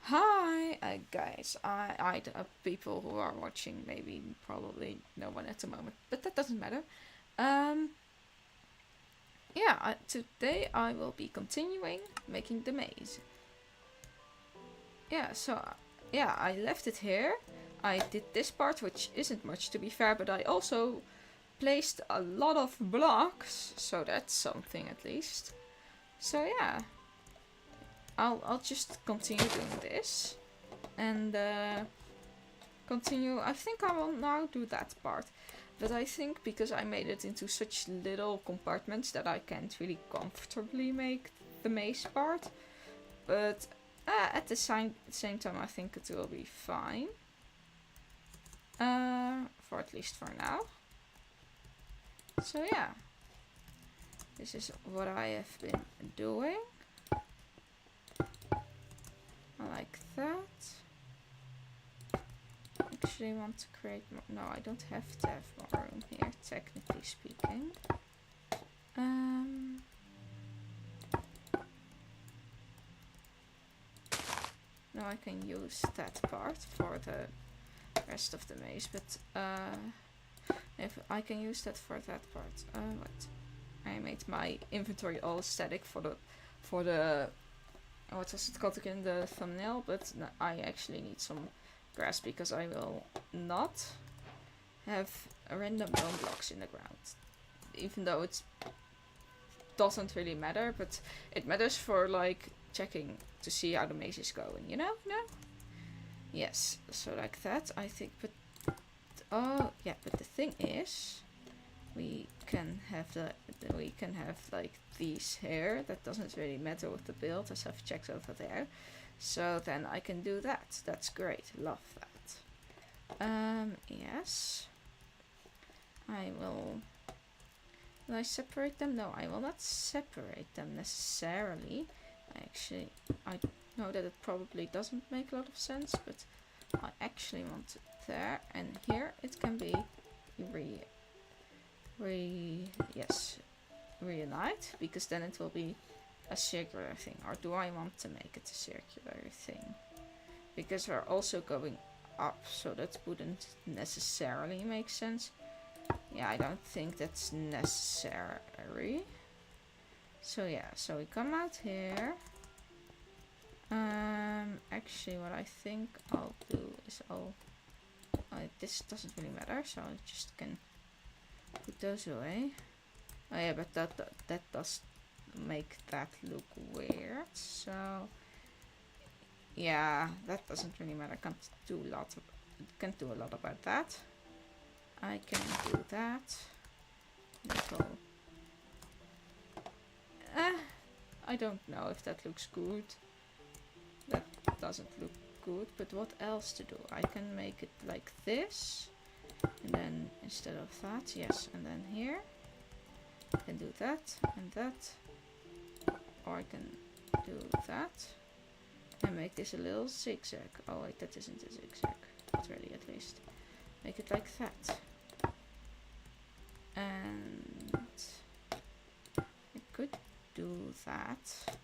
Hi, guys. People who are watching maybe probably no one at the moment, but that doesn't matter. Um, Today I will be continuing making the maze. Yeah, so I left it here. I did this part, which isn't much to be fair, but I also placed a lot of blocks, so that's something at least. So yeah, I'll just continue doing this and continue. I think I will now do that part. But I think because I made it into such little compartments that I can't really comfortably make the maze part. But at the same time, I think it will be fine. For at least for now. So yeah. This is what I have been doing. Like that. Actually want to create more. No, I don't have to have more room here, technically speaking. Now I can use that part for the rest of the maze, but if I can use that for that part. What? I made my inventory all static for the what was it called again, the thumbnail, but I actually need some grass because I will not have random bone blocks in the ground, even though it doesn't really matter, but it matters for like checking to see how the maze is going, you know? Yes, so like that, I think, but oh yeah, but the thing is, we can have like these here. That doesn't really matter with the build, as I've checked over there. So then I can do that. That's great. Love that. Yes. I will. Will I separate them? No, I will not separate them necessarily. I know that it probably doesn't make a lot of sense, but I actually want it there, and here it can be reunite, because then it will be a circular thing. Or do I want to make it a circular thing? Because we're also going up, so that wouldn't necessarily make sense. Yeah, I don't think that's necessary. So yeah, so we come out here. Actually, what I think I'll do is this doesn't really matter, so I just can put those away. Oh yeah, but that does make that look weird. So yeah, that doesn't really matter. Can't do a lot about that. I can do that. Little. I don't know if that looks good. That doesn't look good. But what else to do? I can make it like this, and then instead of that, yes, and then here. I can do that and that, or I can do that and make this a little zigzag. Oh wait, that isn't a zigzag, not really, at least. Make it like that, and I could do that.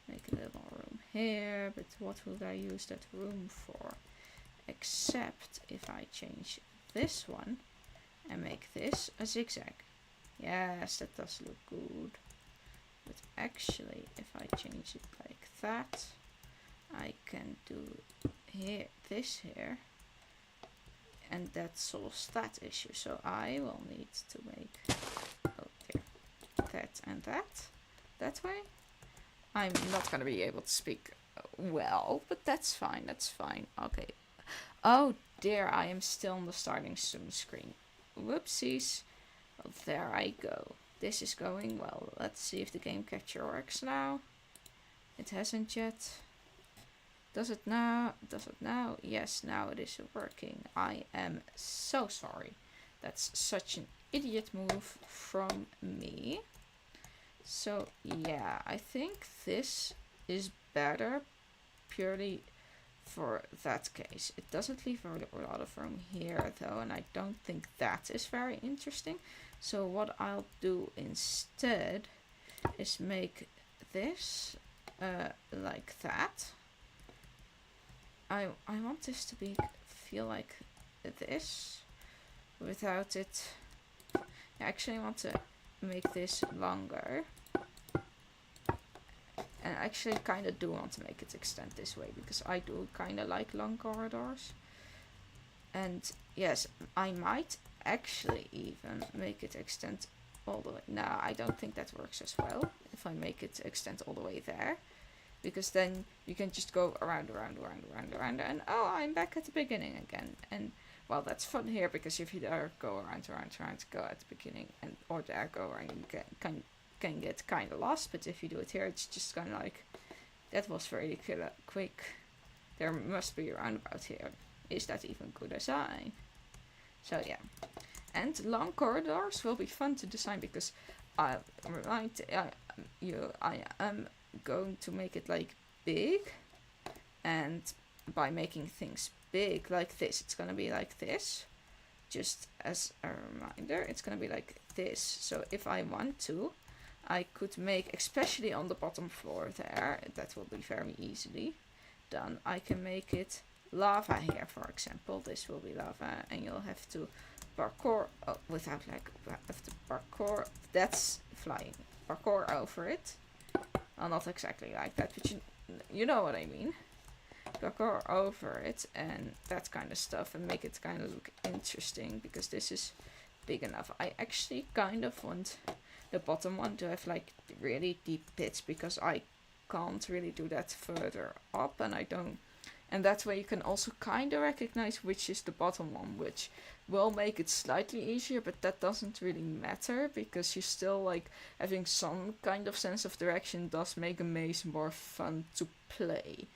Make a little room here, but what would I use that room for? Except if I change this one and make this a zigzag. Yes, that does look good. But actually, if I change it like that, I can do this here, and that solves that issue. So I will need to make that and that way. I'm not gonna be able to speak well, but that's fine. That's fine. Okay. Oh dear, I am still on the starting screen. Whoopsies. Well, there I go. This is going well. Let's see if the game capture works now. It hasn't yet. Does it now? Does it now? Yes, now it is working. I am so sorry. That's such an idiot move from me. So yeah, I think this is better purely for that case. It doesn't leave a lot of room here though, and I don't think that is very interesting. So what I'll do instead is make this like that, I want this to be feel like this without it. I actually want to make this longer. And I actually kind of do want to make it extend this way because I do kind of like long corridors. And yes, I might actually even make it extend all the way. No, I don't think that works as well if I make it extend all the way there. Because then you can just go around, and oh, I'm back at the beginning again. And well, that's fun here because if you there go around, go at the beginning, and or there go around, you can get kind of lost. But if you do it here, it's just kind of like, that was very quick. There must be a roundabout here. Is that even good design? So yeah, and long corridors will be fun to design because I am going to make it like big, and by making things big like this, it's gonna be like this. Just as a reminder, it's gonna be like this. So if I want to, I could make, especially on the bottom floor there, that will be very easily done. I can make it lava here, for example. This will be lava, and you'll have to parkour without like have to parkour. That's flying. Parkour over it. Well, not exactly like that, but you know what I mean. Parkour over it and that kind of stuff, and make it kind of look interesting because this is big enough. I actually kind of want the bottom one to have like really deep pits because I can't really do that further up, and I don't. And that way you can also kind of recognize which is the bottom one, which will make it slightly easier, but that doesn't really matter because you still like having some kind of sense of direction does make a maze more fun to play,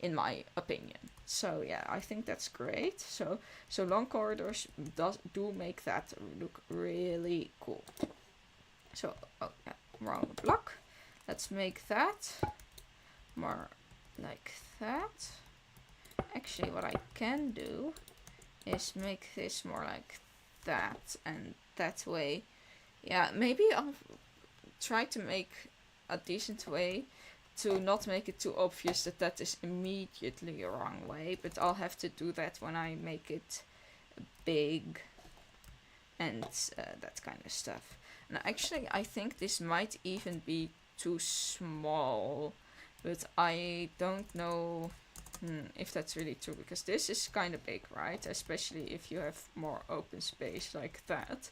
in my opinion. So yeah, I think that's great. So long corridors do make that look really cool. So yeah, wrong block. Let's make that more like that. Actually, what I can do is make this more like that, and that way, yeah, maybe I'll try to make a decent way to not make it too obvious that that is immediately a wrong way, but I'll have to do that when I make it big and that kind of stuff. And actually, I think this might even be too small, but I don't know if that's really true, because this is kind of big, right? Especially if you have more open space like that.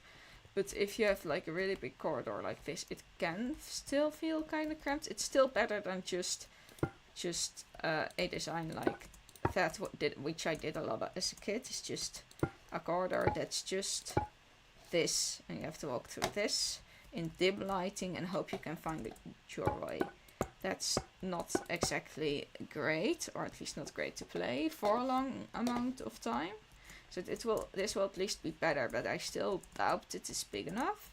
But if you have like a really big corridor like this, it can still feel kind of cramped. It's still better than just a design like that, which I did a lot as a kid. It's just a corridor that's just this, and you have to walk through this in dim lighting and hope you can find your way. That's not exactly great, or at least not great to play for a long amount of time. So this will at least be better, but I still doubt it is big enough.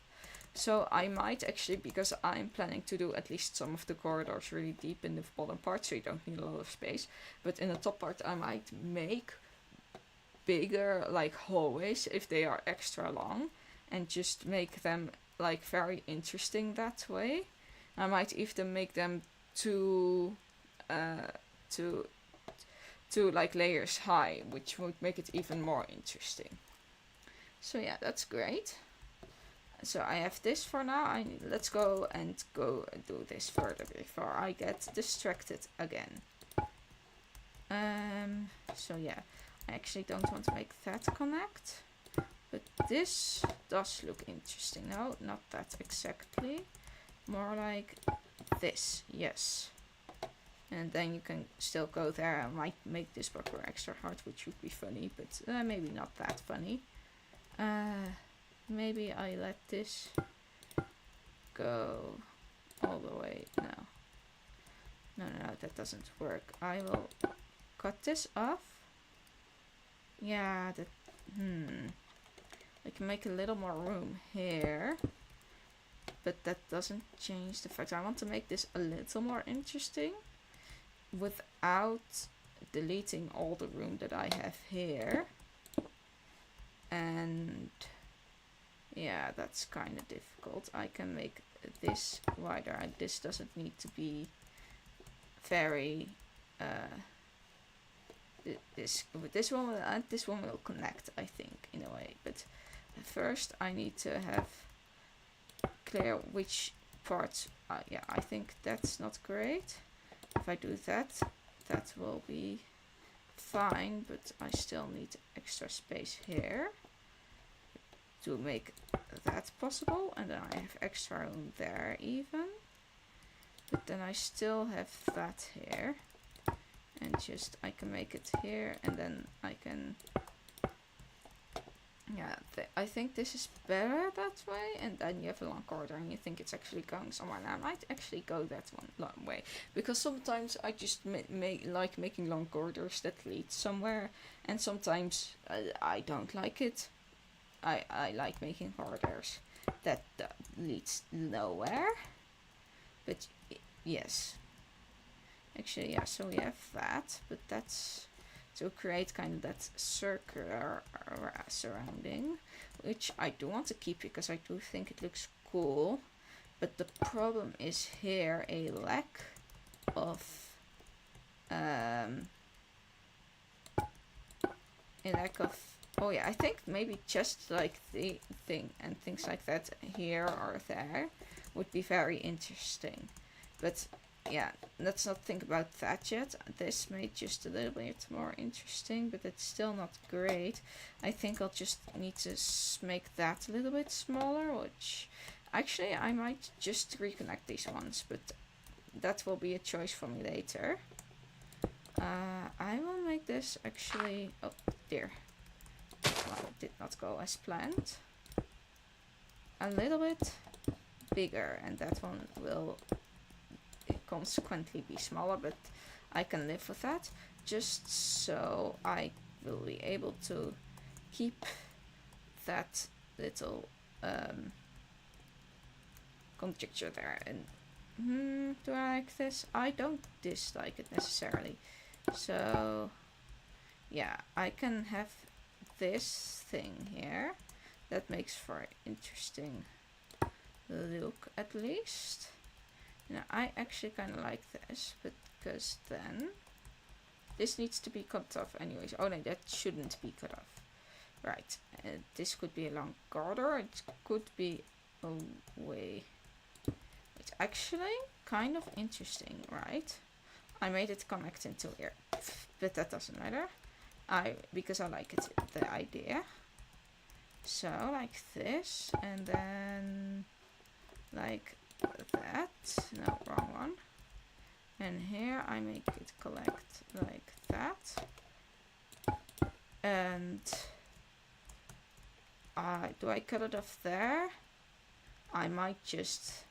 So I might actually, because I'm planning to do at least some of the corridors really deep in the bottom part, so you don't need a lot of space. But in the top part I might make bigger like hallways if they are extra long, and just make them like very interesting that way. I might even make them two like layers high, which would make it even more interesting. So yeah, that's great. So I have this for now. Let's go and do this further before I get distracted again. So yeah, I actually don't want to make that connect, but this does look interesting. No, not that exactly. More like this, yes. And then you can still go there. I might make this parkour extra hard, which would be funny, but maybe not that funny. Maybe I let this go all the way. No, that doesn't work. I will cut this off. Yeah, I can make a little more room here. But that doesn't change the fact I want to make this a little more interesting without deleting all the room that I have here. And yeah, that's kind of difficult. I can make this wider. This doesn't need to be very this one and this one will connect, I think, in a way. But first I need to have clear which parts. Yeah, I think that's not great. If I do that, that will be fine, but I still need extra space here to make that possible, and then I have extra room there even. But then I still have that here, and just I can make it here, and then I can, yeah, I think this is better that way, and then you have a long corridor and you think it's actually going somewhere. Now I might actually go that one long way, because sometimes I just like making long corridors that lead somewhere, and sometimes I don't like it. I like making corridors that leads nowhere. But yes, actually, yeah, so we have that, but that's to create kind of that circular surrounding, which I do want to keep because I do think it looks cool. But the problem is here a lack of oh yeah, I think maybe just like the thing and things like that here or there would be very interesting. But yeah, let's not think about that yet. This made just a little bit more interesting, but it's still not great. I think I'll just need to make that a little bit smaller, which actually I might just reconnect these ones, but that will be a choice for me later. I will make this actually, oh dear, well, it did not go as planned. A little bit bigger, and that one will consequently be smaller, but I can live with that, just so I will be able to keep that little conjecture there. And do I like this? I don't dislike it necessarily, so yeah, I can have this thing here that makes for an interesting look, at least. Now I actually kind of like this, but because then this needs to be cut off anyways. Oh no, that shouldn't be cut off. Right, this could be a long corridor. It could be a way. It's actually kind of interesting, right? I made it connect into here, but that doesn't matter. Because I like it, the idea. So like this, and then like that. No, wrong one. And here I make it collect like that. And do I cut it off there? I might just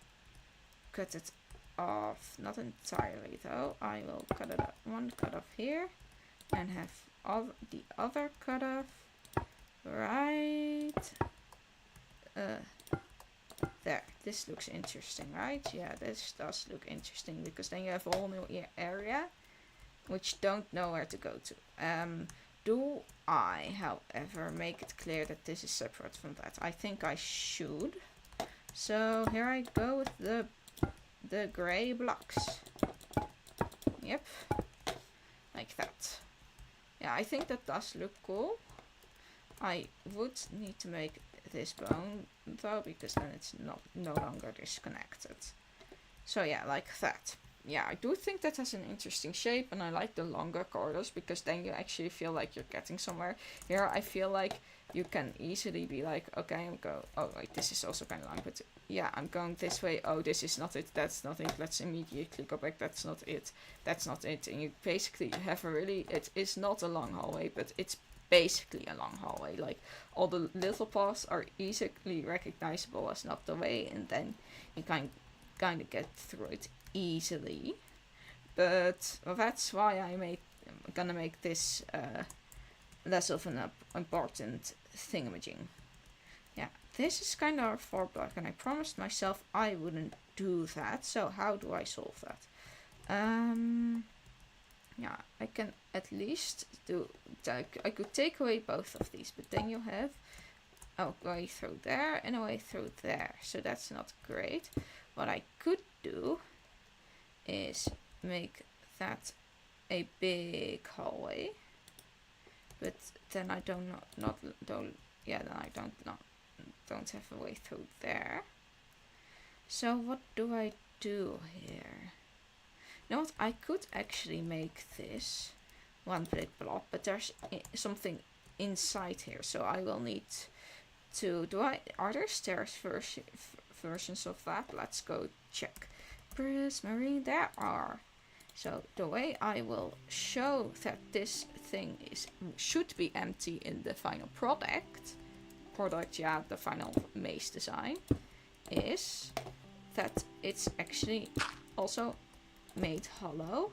cut it off, not entirely though. I will cut it off, one cut off here, and have all the other cut off right there. This looks interesting, right? Yeah, this does look interesting, because then you have a whole new area which don't know where to go to. Do I, however, make it clear that this is separate from that? I think I should. So here I go with the gray blocks. Yep, like that. Yeah, I think that does look cool. I would need to make this bone though, because then it's no longer disconnected. So yeah, like that. Yeah, I do think that has an interesting shape, and I like the longer corridors, because then you actually feel like you're getting somewhere. Here I feel like you can easily be like, okay, oh wait, this is also kind of long, but yeah, I'm going this way. Oh, this is not it, that's not it, let's immediately go back, that's not it, that's not it. And you basically have it is not a long hallway, but it's basically a long hallway. Like, all the little paths are easily recognizable as not the way, and then you kind of get through it easily. But well, that's why I'm gonna make this less of an important thingamajig. Yeah, this is kind of a 4 block, and I promised myself I wouldn't do that. So how do I solve that? Yeah, I can at least do that. I could take away both of these, but then you have a way through there and a way through there, so that's not great. What I could do is make that a big hallway, but then I don't have a way through there. So what do I do here? You know what, I could actually make this one big blob, but there's something inside here, so I will need to are there stairs versions of that? Let's go check. Prismarine, there are. So the way I will show that this thing should be empty in the final product, yeah, the final maze design, is that it's actually also made hollow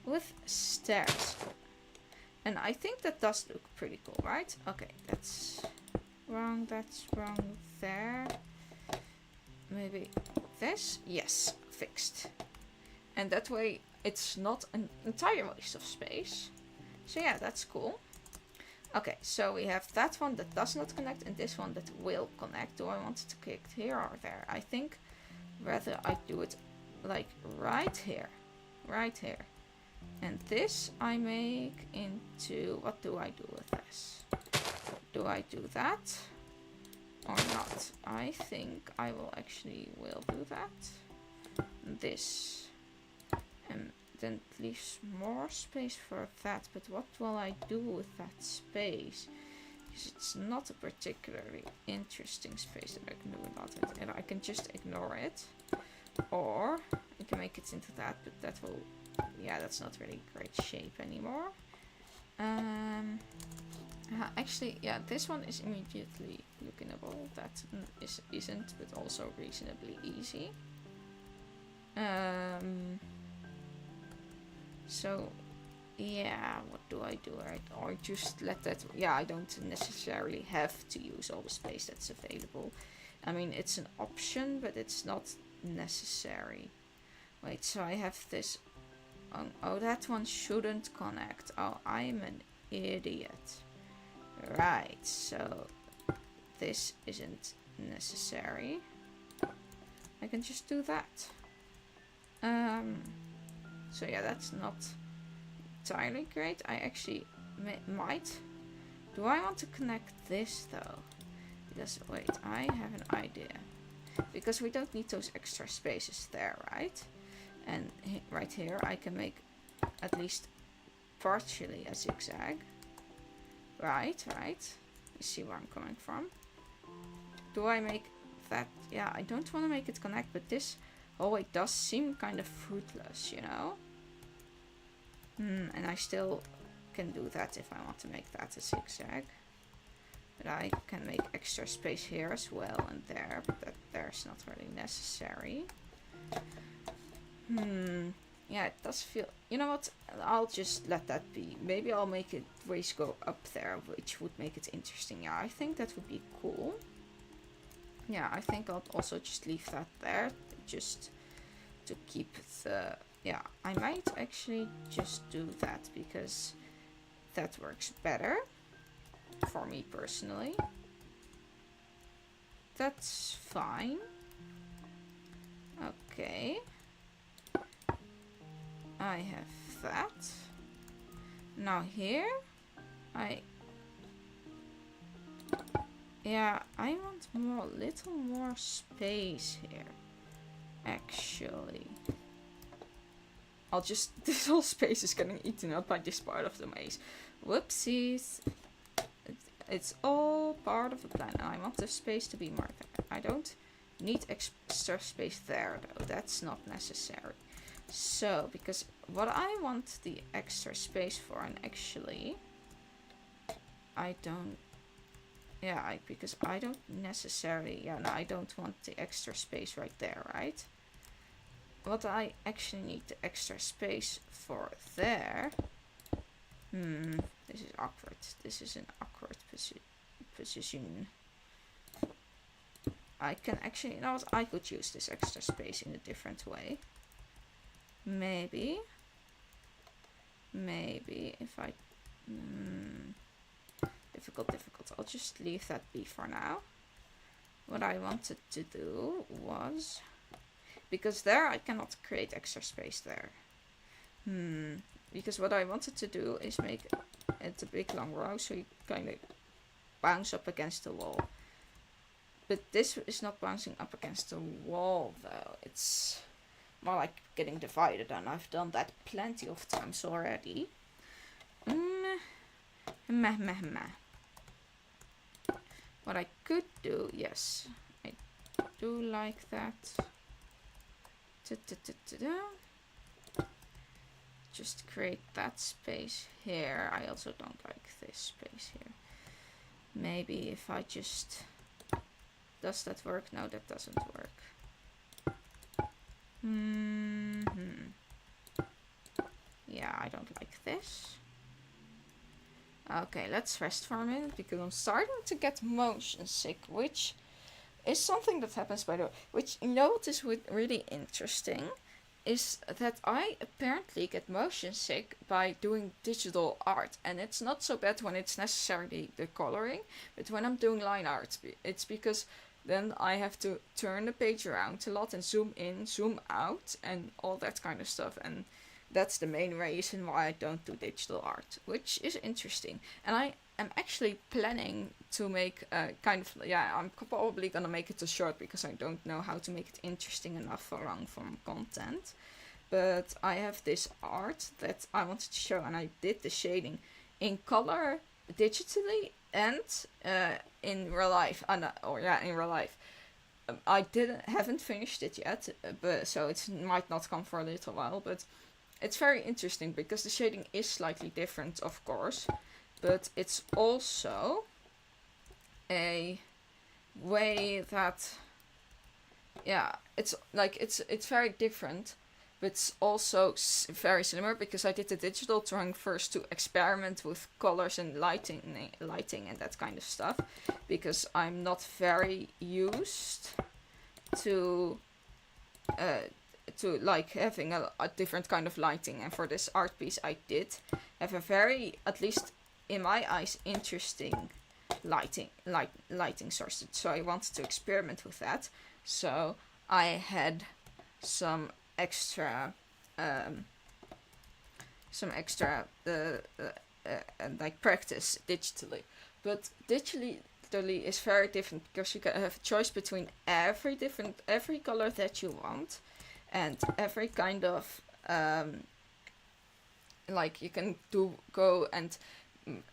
with stairs. And I think that does look pretty cool, right? Okay, that's wrong there. Maybe this? Yes, fixed. And that way it's not an entire waste of space. So yeah, that's cool. Okay, so we have that one that does not connect and this one that will connect. Do I want it to connect here or there? I think rather I do it like right here. Right here. And this I make into... What do I do with this? Do I do that or not? I think I will do that. This. And then it leaves more space for that. But what will I do with that space? Because it's not a particularly interesting space that I can do about it. And I can just ignore it. Or I can make it into that, but that will... Yeah, that's not really great shape anymore. Actually, yeah, this one is immediately lookable. That isn't, but also reasonably easy. So, yeah, what do I do? Or just let that... Yeah, I don't necessarily have to use all the space that's available. I mean, it's an option, but it's not necessary. Wait, so I have this... Oh, that one shouldn't connect. Oh, I'm an idiot. Right, so this isn't necessary. I can just do that. So yeah, that's not entirely great. I actually might. Do I want to connect this though? Because, wait, I have an idea. Because we don't need those extra spaces there, right? And right here I can make at least partially a zigzag. Right. You see where I'm coming from. Do I make that? Yeah, I don't want to make it connect, but this hallway does seem kind of fruitless, you know? And I still can do that if I want to make that a zigzag. But I can make extra space here as well and there, but that there's not really necessary. Yeah, it does feel... You know what? I'll just let that be. Maybe I'll make it ways go up there, which would make it interesting. Yeah, I think that would be cool. Yeah, I think I'll also just leave that there. Just to keep the... Yeah, I might actually just do that because that works better. For me personally. That's fine. Okay. I have that. Now here, yeah, I want a little more space here. Actually, this whole space is getting eaten up by this part of the maze. Whoopsies. It's all part of the plan, and I want the space to be more there. I don't need extra space there, though. That's not necessary. So, because what I want the extra space for, and actually, I don't, yeah, because I don't necessarily, yeah, no, I don't want the extra space right there, right? What I actually need the extra space for there, this is awkward. This is an awkward position. I can actually, you know what, I could use this extra space in a different way. Maybe if I difficult. I'll just leave that be for now. What I wanted to do was, because there I cannot create extra space there. because what I wanted to do is make it a big long row, so you kind of bounce up against the wall. But this is not bouncing up against the wall though, it's more like getting divided, and I've done that plenty of times already. What I could do, yes, I do like that. Just create that space here. I also don't like this space here. Maybe if I just... Does that work? No, that doesn't work. Yeah, I don't like this. Okay, let's rest for a minute because I'm starting to get motion sick, which is something that happens, by the way. Which, you know what is really interesting? Is that I apparently get motion sick by doing digital art, and it's not so bad when it's necessarily the coloring, but when I'm doing line art, it's because then I have to turn the page around a lot and zoom in, zoom out, and all that kind of stuff, and that's the main reason why I don't do digital art, which is interesting. And I am actually planning to make a kind of, yeah, I'm probably gonna make it a short because I don't know how to make it interesting enough for long form content. But I have this art that I wanted to show, and I did the shading in color digitally and in real life. In real life. I haven't finished it yet, but so it might not come for a little while, but it's very interesting because the shading is slightly different, of course, but it's also a way that, yeah, it's like it's very different, but it's also very similar because I did the digital drawing first to experiment with colors and lighting and that kind of stuff, because I'm not very used to like having a different kind of lighting, and for this art piece I did have a very, at least in my eyes, interesting lighting source, so I wanted to experiment with that. So I had some extra like practice digitally, but digitally is very different because you can have a choice between every color that you want, and every kind of like you can go and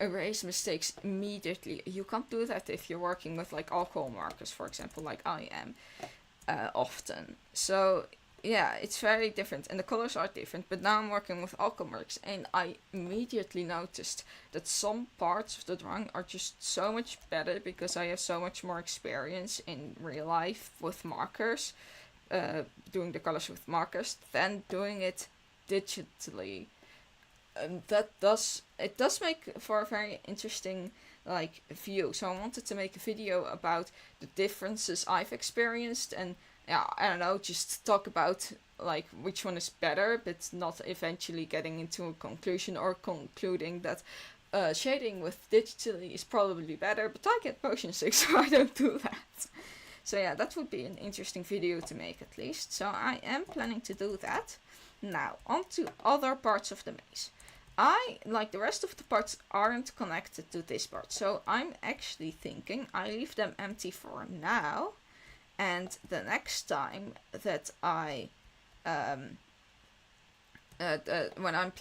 erase mistakes immediately. You can't do that if you're working with like alcohol markers, for example, like I am often. So yeah, it's very different, and the colors are different, but now I'm working with alcohol marks, and I immediately noticed that some parts of the drawing are just so much better because I have so much more experience in real life with markers, doing the colors with markers, than doing it digitally. And it does make for a very interesting like view. So I wanted to make a video about the differences I've experienced, and yeah, I don't know, just talk about like which one is better, but not eventually getting into a conclusion or concluding that shading with digitally is probably better, but I get motion sick, so I don't do that. So yeah, that would be an interesting video to make at least. So I am planning to do that. Now, on to other parts of the maze. Like the rest of the parts aren't connected to this part, so I'm actually thinking I leave them empty for now, and the next time that when I'm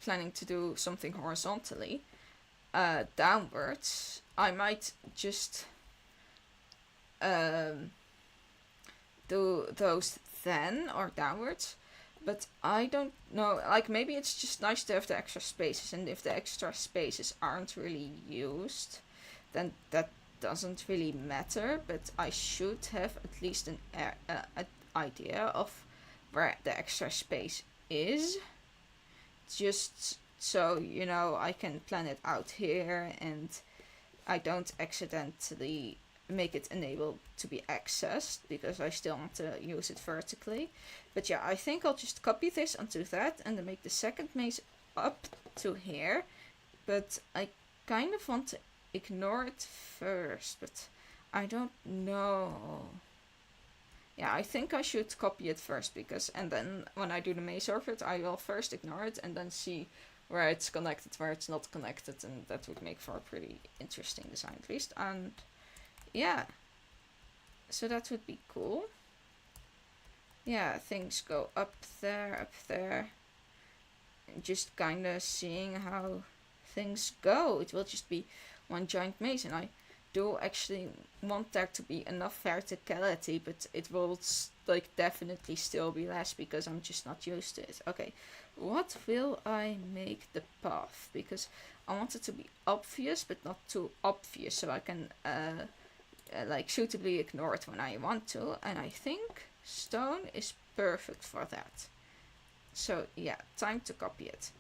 planning to do something horizontally, downwards, I might just do those then, or downwards. But I don't know, like maybe it's just nice to have the extra spaces, and if the extra spaces aren't really used, then that doesn't really matter, but I should have at least an idea of where the extra space is, just so, you know, I can plan it out here and I don't accidentally make it enable to be accessed, because I still want to use it vertically. But yeah, I think I'll just copy this onto that and then make the second maze up to here, but I kind of want to ignore it first, but I don't know. yeah, I think I should copy it first, because, and then when I do the maze over it, I will first ignore it and then see where it's connected, where it's not connected, and that would make for a pretty interesting design at least. And yeah, so that would be cool. Yeah, things go up there, just kind of seeing how things go. It will just be one giant maze, and I do actually want there to be enough verticality, but it will like definitely still be less because I'm just not used to it. Okay, what will I make the path? Because I want it to be obvious, but not too obvious, so I can like suitably ignore it when I want to. And I think stone is perfect for that. So yeah, time to copy it.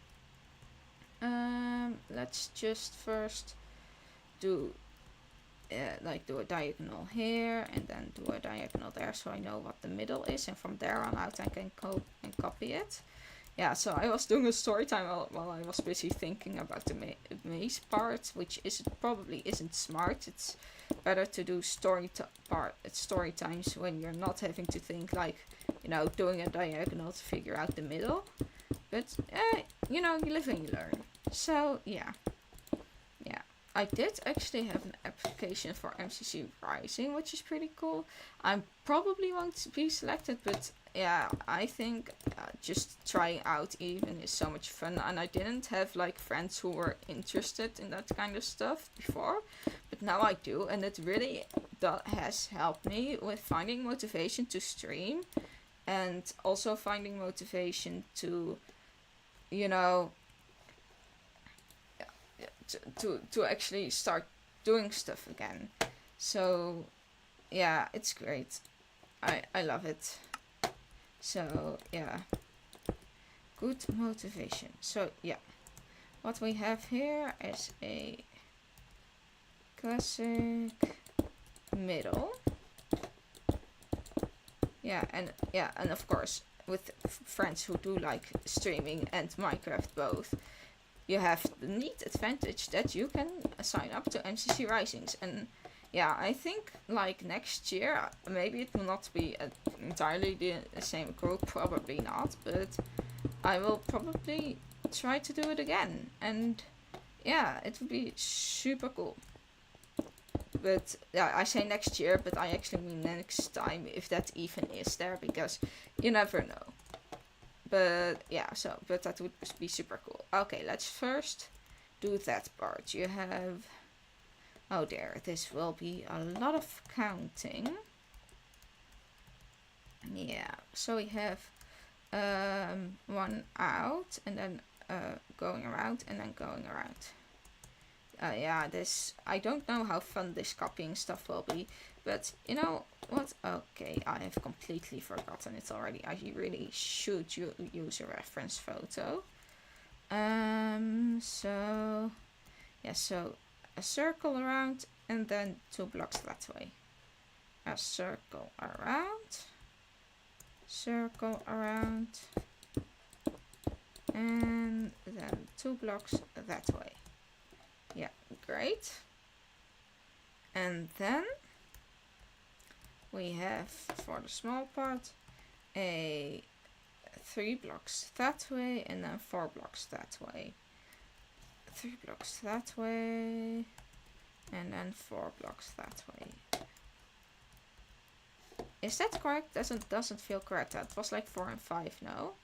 Let's just first do do a diagonal here and then do a diagonal there, so I know what the middle is, and from there on out I can copy it. Yeah, so I was doing a story time while I was busy thinking about the maze part, which probably isn't smart. It's better to do story times when you're not having to think, like, you know, doing a diagonal to figure out the middle. But you know, you live and you learn. So yeah. I did actually have an application for MCC Rising, which is pretty cool. I probably won't be selected, but yeah, I think just trying out even is so much fun. And I didn't have like friends who were interested in that kind of stuff before, but now I do, and it really has helped me with finding motivation to stream, and also finding motivation to, you know, to actually start doing stuff again. So yeah, it's great. I love it. So yeah, good motivation. So yeah, what we have here is a classic middle. Yeah, and of course with friends who do like streaming and Minecraft both, you have the neat advantage that you can sign up to MCC Risings. And yeah, I think like next year, maybe it will not be entirely the same group, probably not, but I will probably try to do it again. And yeah, it would be super cool. But yeah, I say next year, but I actually mean next time, if that even is there, because you never know. But yeah, but that would be super cool. Okay, let's first do that part. You have, oh there, this will be a lot of counting. Yeah, so we have one out, and then going around, and then going around. Yeah, this, I don't know how fun this copying stuff will be, but you know what? Okay, I have completely forgotten it already. I really should use a reference photo. So yeah, so a circle around, and then 2 blocks that way. A circle around, and then 2 blocks that way. Yeah, great. And then we have, for the small part, a 3 blocks that way, and then 4 blocks that way. 3 blocks that way, and then 4 blocks that way. Is that correct? Doesn't feel correct. That was like 4 and 5, no?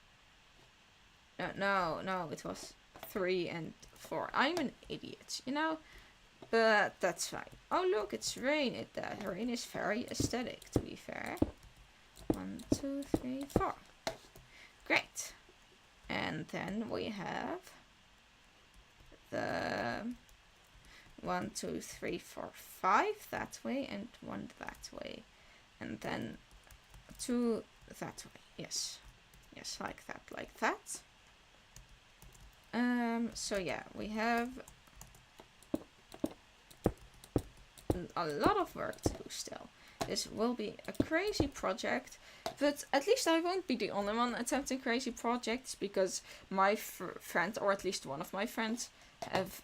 No, it was 3 and 4. I'm an idiot, you know? But that's fine. Oh look, it's rain. The rain is very aesthetic, to be fair. 1, 2, 3, 4. Great. And then we have the 1, 2, 3, 4, 5 that way, and 1 that way. And then 2 that way. Yes, like that. So yeah, we have a lot of work to do still. This will be a crazy project, but at least I won't be the only one attempting crazy projects, because my friend, or at least one of my friends, have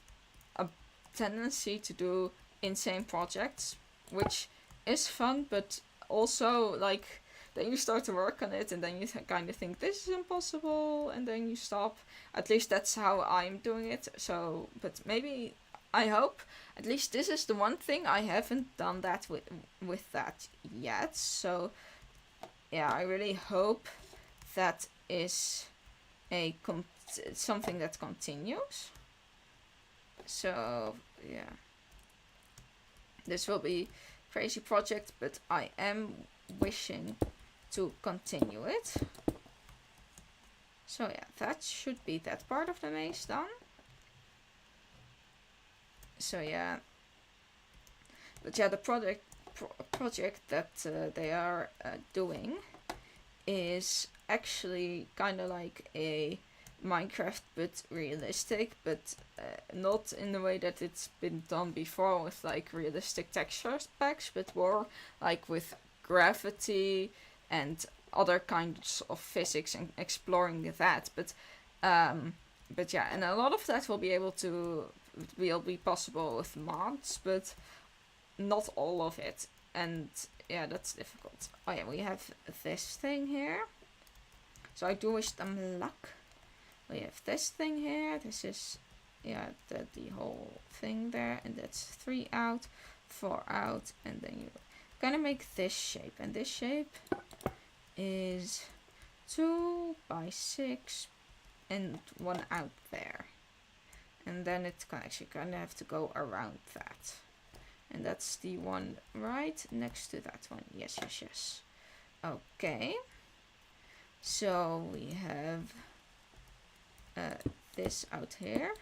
a tendency to do insane projects, which is fun, but also like then you start to work on it, and then you kind of think this is impossible, and then you stop. At least that's how I'm doing it. So, but maybe, I hope, at least this is the one thing I haven't done that with that yet. So yeah, I really hope that is something that continues. So yeah, this will be crazy project, but I am wishing to continue it. So yeah, that should be that part of the maze done. So yeah, but yeah, the project that they are doing is actually kind of like a Minecraft but realistic, but not in the way that it's been done before with like realistic texture packs, but more like with gravity and other kinds of physics and exploring that. But yeah, and a lot of that will be possible with mods, but not all of it. And yeah, that's difficult. Oh yeah, we have this thing here. So I do wish them luck. We have this thing here. This is, yeah, the whole thing there. And that's 3 out, 4 out. And then you gonna make this shape. And this shape is 2 by 6 and 1 out there. And then it's actually gonna have to go around that. And that's the one right next to that one. Yes, yes, yes. Okay. So we have this out here.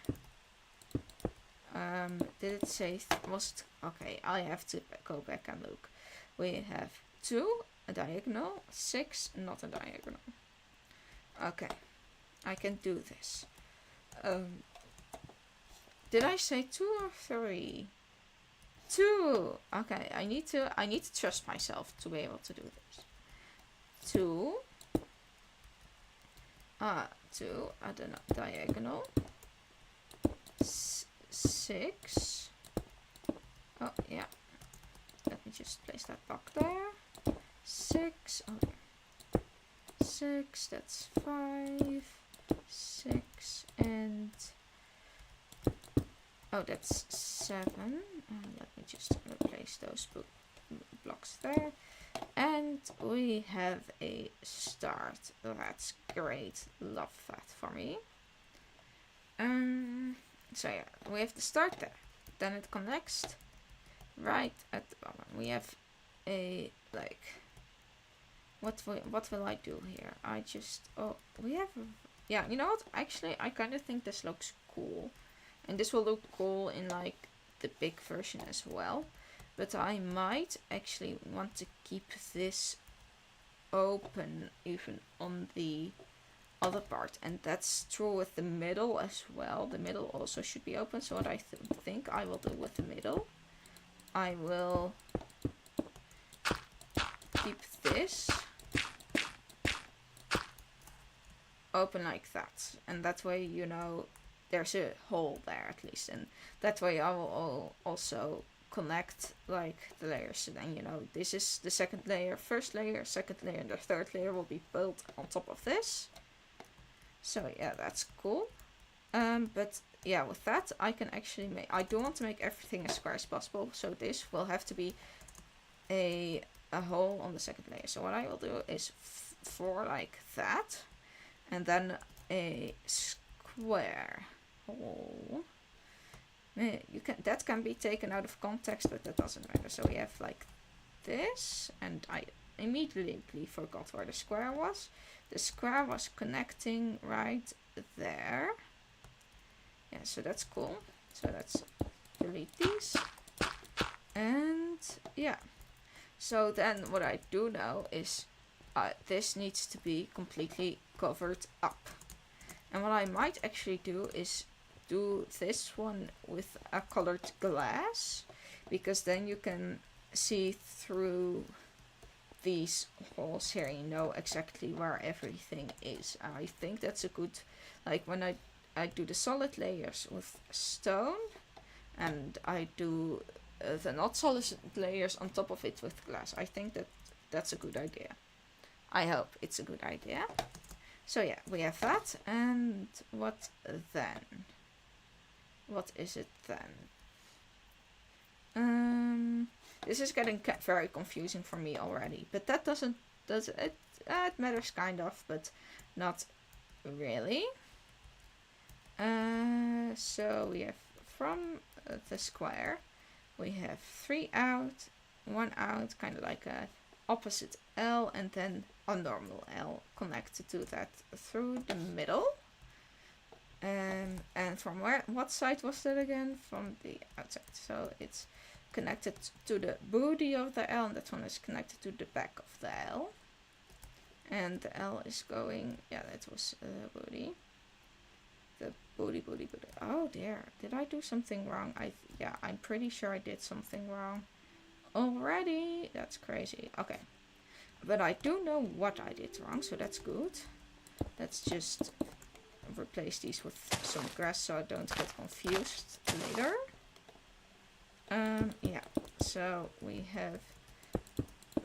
Did it say, was it, okay, I have to go back and look. We have 2, a diagonal, 6, not a diagonal. Okay, I can do this. Did I say 2 or 3? 2. Okay, I need to trust myself to be able to do this. 2. 2, I don't know, diagonal. 6. Oh yeah. Let me just place that block there. 6. Okay. 6. That's 5. 6 and. Oh, that's 7. Let me just replace those blocks there. And we have a start. That's great. Love that for me. So yeah, we have the start there. Then it connects right at the bottom. We have a like. What will I do here? We have. Yeah, you know what? Actually, I kind of think this looks cool. And this will look cool in like the big version as well. But I might actually want to keep this open even on the other part. And that's true with the middle as well. The middle also should be open. So what I think I will do with the middle, I will keep this open like that. And that way, you know, there's a hole there at least, and that way I will also connect like the layers. So then, you know, this is the second layer, first layer, second layer, and the third layer will be built on top of this. So yeah, that's cool. But yeah, with that I can actually I do want to make everything as square as possible, so this will have to be a hole on the second layer. So what I will do is 4 like that, and then a square hole. That can be taken out of context, but that doesn't matter. So we have like this, and I immediately forgot where the square was. The square was connecting right there. Yeah, so that's cool. So let's delete these. And yeah. So then what I do now is this needs to be completely covered up. And what I might actually do is do this one with a colored glass, because then you can see through these holes here, you know exactly where everything is. I think that's a good, like when I do the solid layers with stone, and I do the not solid layers on top of it with glass. I think that's a good idea. I hope it's a good idea. So yeah, we have that. And what then? What is it then? This is getting very confusing for me already. But that does it? It matters kind of, but not really. So we have from the square, we have 3 out, 1 out, kind of like a opposite L, and then a normal L connected to that through the middle. And from what side was that again? From the outside. So it's connected to the body of the L, and that one is connected to the back of the L. And the L is going, yeah, that was the body. The body. Oh dear, did I do something wrong? Yeah, I'm pretty sure I did something wrong already. That's crazy. Okay, but I do know what I did wrong, so that's good. Let's just replace these with some grass so I don't get confused later. Yeah, so we have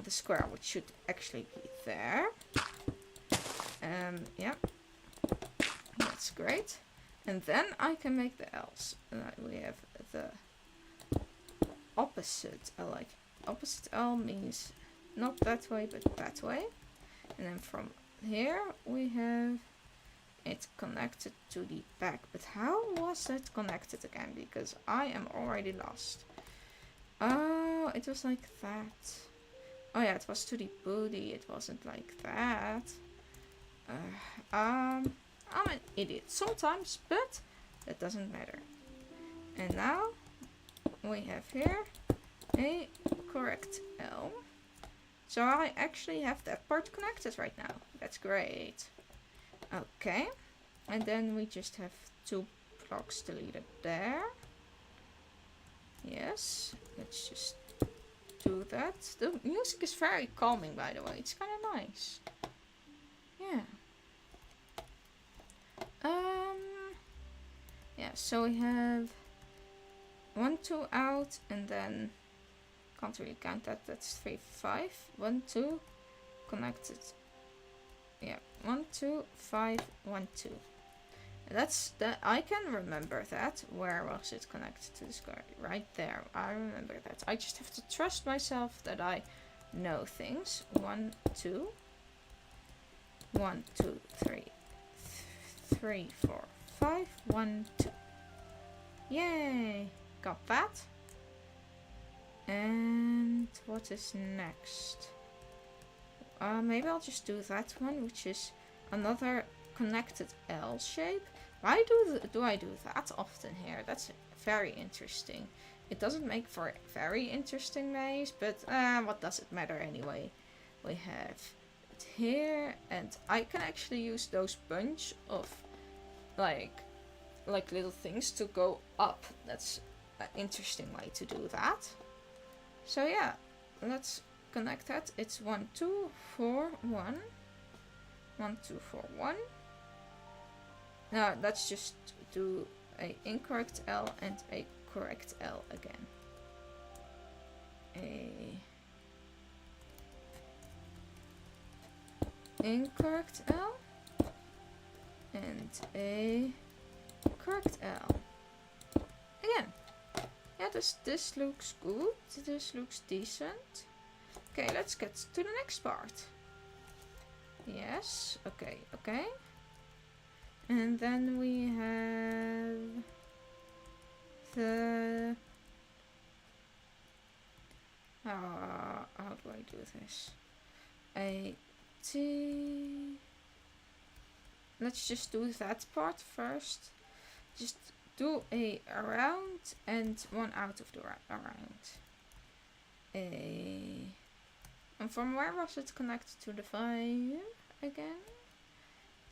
the square, which should actually be there. Yeah, that's great. And then I can make the L's. We have the opposite L. Like opposite L means not that way, but that way. And then from here we have it connected to the back. But how was that connected again? Because I am already lost. Oh, it was like that. Oh yeah, it was to the booty. It wasn't like that. I'm an idiot sometimes, but that doesn't matter. And now we have here a correct L. So I actually have that part connected right now. That's great. Okay. And then we just have 2 blocks deleted there. Yes. Let's just do that. The music is very calming, by the way. It's kind of nice. Yeah. Yeah, so we have 1, 2 out, and then can't really count that. That's 3, 5. 1, 2 connected. Yeah, 1, 2, 5, 1, 2. That's that. I can remember that. Where was it connected to the square? Right there. I remember that. I just have to trust myself that I know things. 1, 2. 1, 2, 3. 3, 4, 5. 1, 2. Yay! Got that. And what is next? Maybe I'll just do that one, which is another connected L shape. Why do I do that often here? That's very interesting. It doesn't make for a very interesting maze, but what does it matter anyway? We have it here, and I can actually use those bunch of like little things to go up. That's an interesting way to do that. So yeah, let's connect that. It's 1, 2, 4, 1. 1, 2, 4, 1. Now let's just do a incorrect L and a correct L again. A incorrect L and a correct L. Again. Yeah, this looks good. This looks decent. Okay, let's get to the next part. Yes, okay. And then we have the... how do I do this? A T... Let's just do that part first. Just do a around and 1 out of the around. And from where was it connected to the 5 again?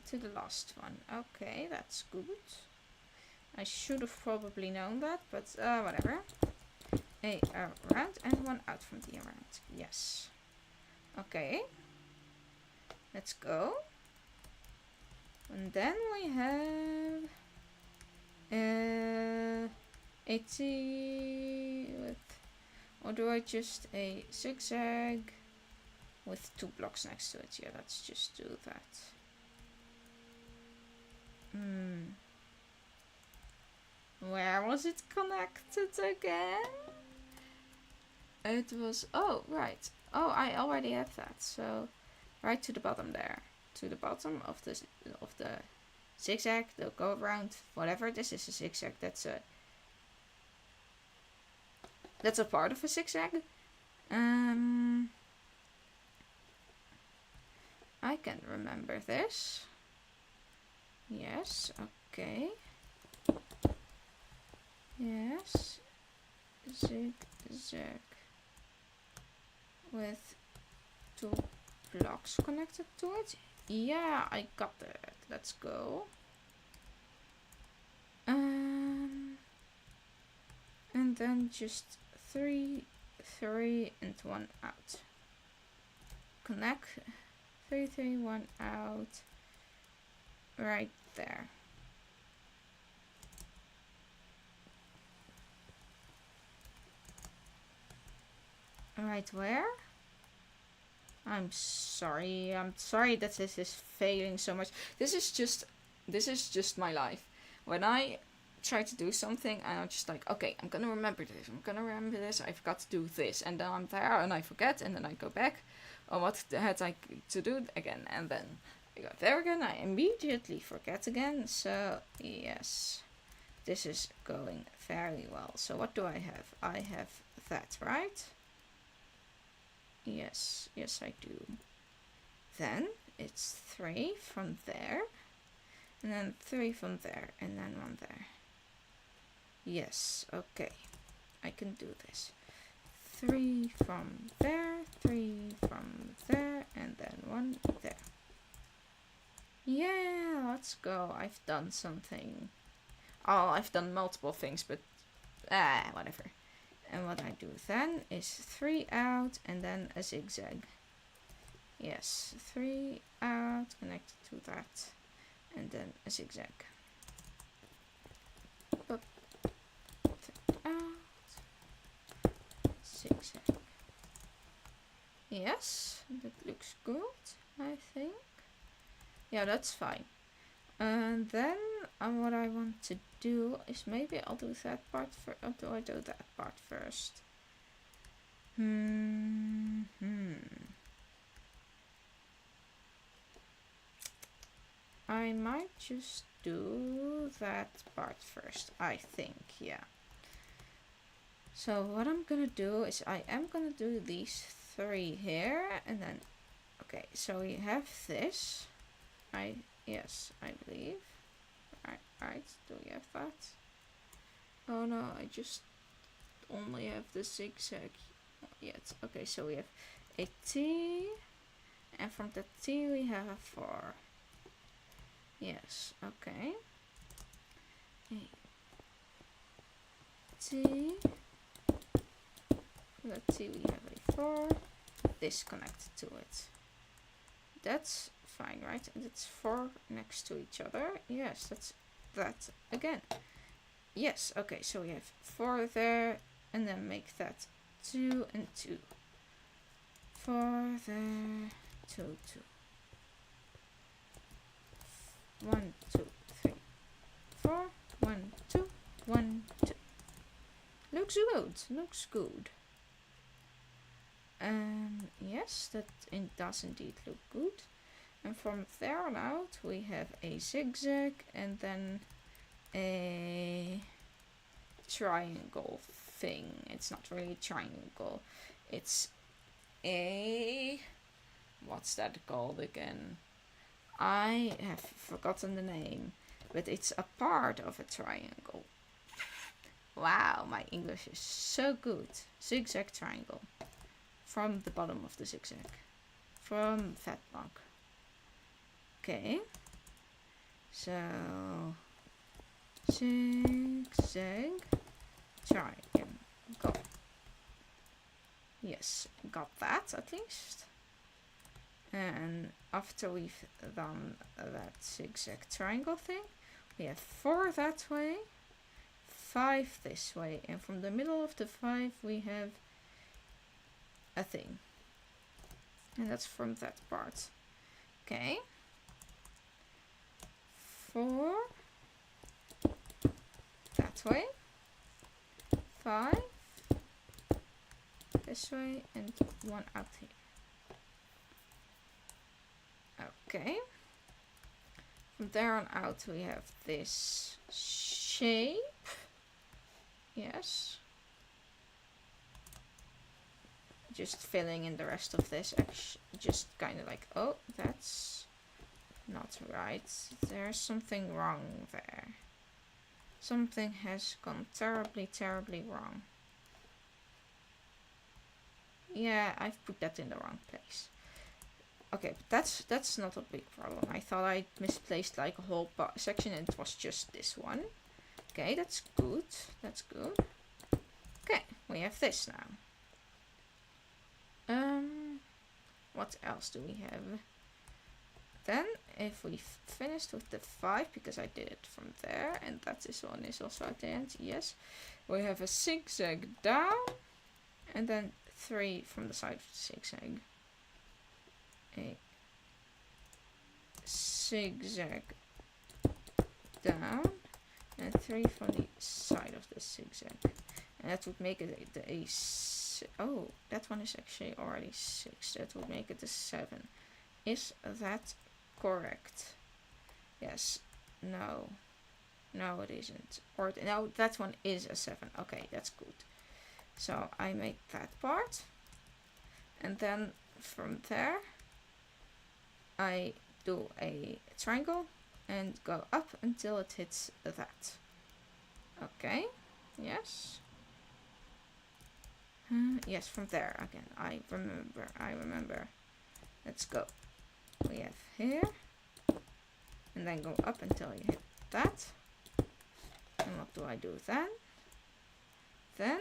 To the last one. Okay, that's good. I should have probably known that, but whatever. A around and 1 out from the around. Yes. Okay. Let's go. And then we have a T with, or do I just a zigzag with 2 blocks next to it. Yeah, let's just do that. Where was it connected again? It was, oh, right. Oh, I already have that. So, right to the bottom there. To the bottom of the zigzag. They'll go around whatever. This is a zigzag. That's a part of a zigzag. I can remember this. Yes, okay. Yes. Zigzag. With 2 blocks connected to it. Yeah, I got that. Let's go. And then just 3, 3, and 1 out. Connect 3, 3, 1 out. Right there. Right where? I'm sorry that this is failing so much. This is just my life. When I try to do something and I'm just like, okay, I'm gonna remember this, I forgot to do this, and then I'm there and I forget, and then I go back, oh, what had I to do again, and then I go there again, I immediately forget again. So yes, this is going very well. So what do I have? I have that, right? Yes, I do. Then it's 3 from there, and then 3 from there, and then 1 there. Yes, okay, I can do this. 3 from there, 3 from there, and then 1 there. Yeah, let's go. I've done something. Oh, I've done multiple things, but whatever. And what I do then is 3 out and then a zigzag. Yes, 3 out, connected to that, and then a zigzag. Up, 3 out, zigzag. Yes, that looks good, I think. Yeah, that's fine. And then what I want to do is maybe I'll do that part first. Or do I do that part first? I might just do that part first, I think, yeah. So what I'm gonna do is I am gonna do these 3 here, and then, okay, so we have this. Yes, I believe. Right, do we have that? Oh no, I just only have the zigzag yet. Okay, so we have a T, and from the T we have a 4. Yes, okay. A T. From the T we have a 4. This connected to it. That's fine, right? And it's 4 next to each other. Yes, that's that again. Yes, okay, so we have 4 there, and then make that 2 and 2. 4 there, 2, 2. 1, 2, 3, 4, 1, 2, 1, 2. Looks good. Yes, that does indeed look good. And from there on out we have a zigzag and then a triangle thing. It's not really a triangle. It's a... what's that called again? I have forgotten the name, but it's a part of a triangle. Wow, my English is so good. Zigzag triangle. From the bottom of the zigzag. From that block. Okay. So zigzag triangle. Yes, got that at least. And after we've done that zigzag triangle thing, we have 4 that way, 5 this way, and from the middle of the 5 we have a thing. And that's from that part. Okay. 4 that way. 5 this way, and 1 out here. Okay. From there on out we have this shape. Yes. Just filling in the rest of this. Just kind of like, oh, that's not right. There's something wrong there. Something has gone terribly, terribly wrong. Yeah, I've put that in the wrong place. Okay, but that's not a big problem. I thought I misplaced like a whole section and it was just this one. Okay, that's good. That's good. Okay, we have this now. What else do we have? Then, if we finished with the 5, because I did it from there, and that this one is also at the end, yes. We have a zigzag down, and then 3 from the side of the zigzag. A zigzag down, and 3 from the side of the zigzag. And that would make it a oh, that one is actually already 6. That would make it a 7. Is that correct? Yes. No. No, it isn't. Or no, that one is a 7. Okay, that's good. So I make that part. And then from there, I do a triangle and go up until it hits that. Okay. Yes. Yes, from there again. I remember. Let's go. We have here. And then go up until you hit that. And what do I do then? Then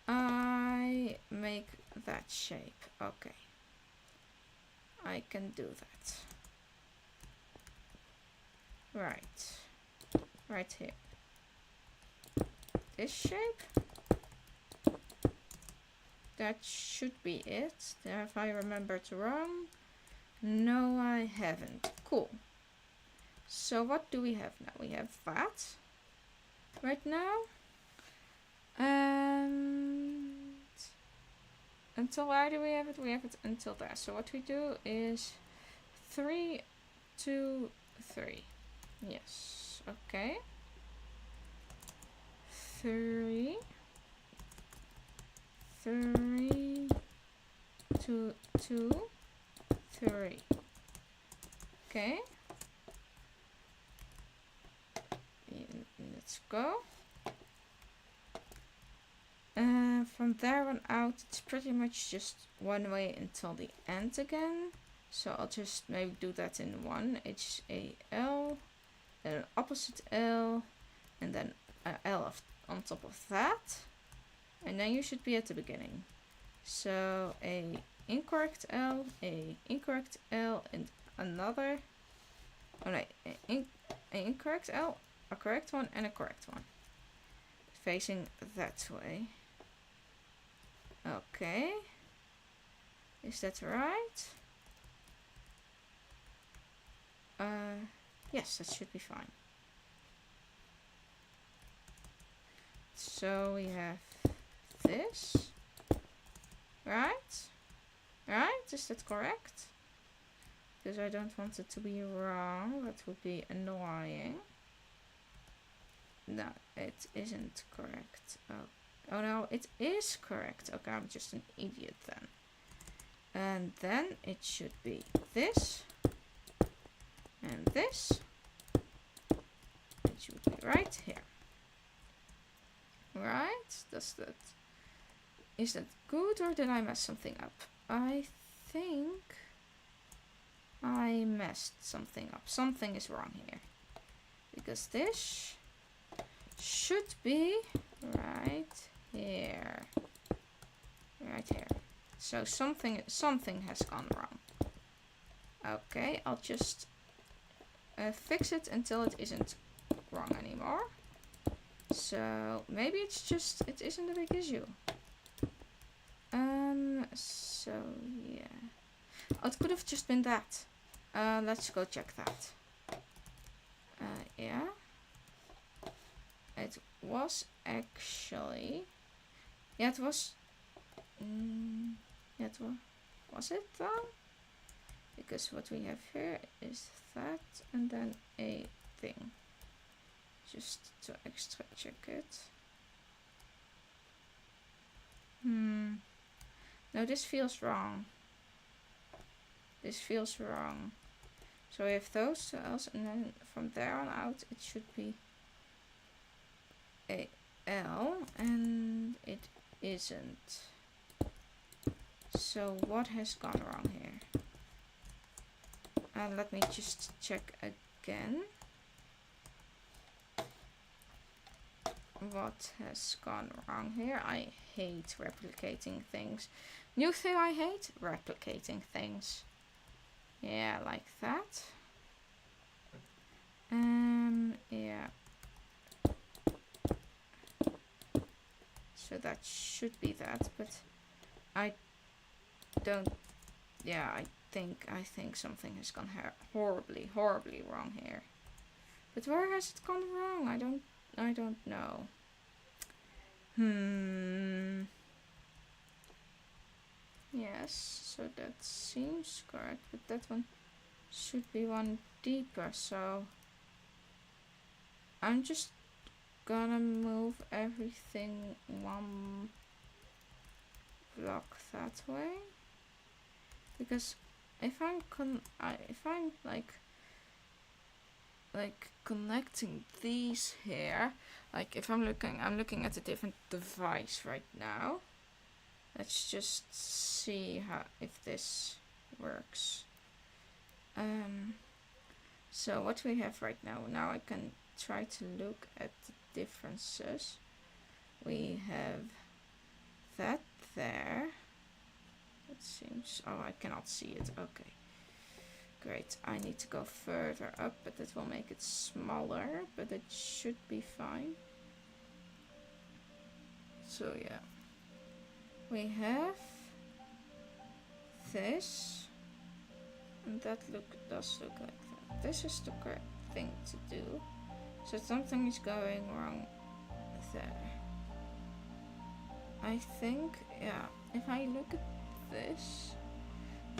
I make that shape. Okay. I can do that. Right. Right here. This shape. That should be it. Have I remembered wrong? No, I haven't. Cool. So what do we have now? We have that right now. And until where do we have it? We have it until there. So what we do is 3, 2, 3. Yes. Okay. 3, 3, 2, 2, 3. Okay. Let's go. From there on out, it's pretty much just one way until the end again. So I'll just maybe do that in one. It's a L, then an opposite L, and then an L on top of that. And then you should be at the beginning. So a incorrect L, and another. Oh no, an incorrect L, a correct one, and a correct one. Facing that way. Okay. Is that right? Yes, that should be fine. So we have this. Right? Right? Is that correct? Because I don't want it to be wrong. That would be annoying. No, it isn't correct. Oh no, it is correct. Okay, I'm just an idiot then. And then it should be this. And this. It should be right here. Right? Is that good, or did I mess something up? I think I messed something up. Something is wrong here. Because this should be right here. Right here. So something has gone wrong. Okay, I'll just fix it until it isn't wrong anymore. So maybe it isn't a big issue. So yeah. Oh, it could have just been that. Let's go check that. Yeah. It was actually... Yeah, it was... yeah, it was it though? Because what we have here is that and then a thing. Just to extra check it. No, this feels wrong. This feels wrong. So we have those two L's, and then from there on out it should be a L, and it isn't. So what has gone wrong here? Let me just check again. What has gone wrong here? I hate replicating things. New thing I hate? Replicating things. Yeah, like that. Yeah. So that should be that, but I don't. Yeah, I think something has gone horribly wrong here. But where has it gone wrong? I don't know. Yes, so that seems correct, but that one should be one deeper, so I'm just gonna move everything one block that way, because if I'm like connecting these here, like if I'm looking at a different device right now. Let's just see if this works. So what we have right now I can try to look at the differences. We have that there. It seems, oh, I cannot see it. Okay, great. I need to go further up, but that will make it smaller, but it should be fine. So yeah, we have this, and that does look like that. This is the correct thing to do. So something is going wrong there. I think, yeah, if I look at this,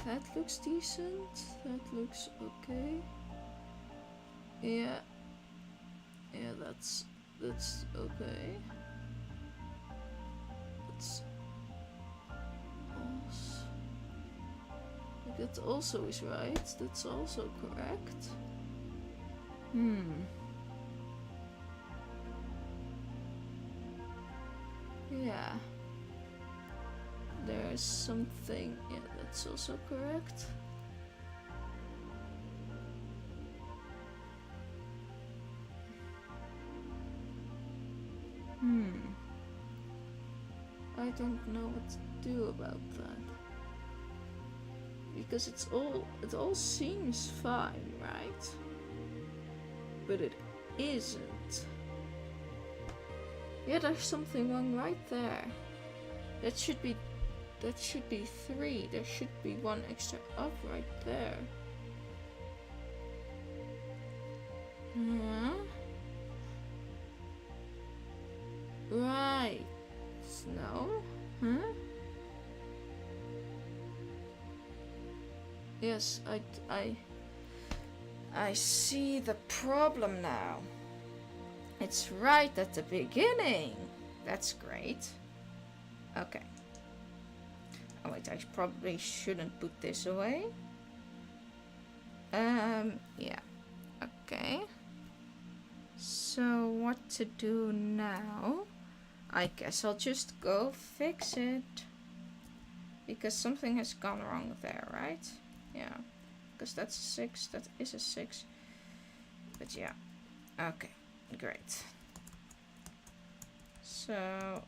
that looks decent, that looks okay. Yeah, that's okay. That also is right. That's also correct. Yeah. There's something. Yeah, that's also correct. I don't know what to do about that. Because it all seems fine, right? But it isn't. Yeah, there's something wrong right there. That should be 3. There should be one extra up right there. Right. No? Yes, I see the problem now. It's right at the beginning. That's great. Okay. Oh wait, I probably shouldn't put this away. Yeah. Okay. So what to do now? I guess I'll just go fix it. Because something has gone wrong there, right? Yeah. Because that's a 6. That is a 6. But yeah. Okay. Great. So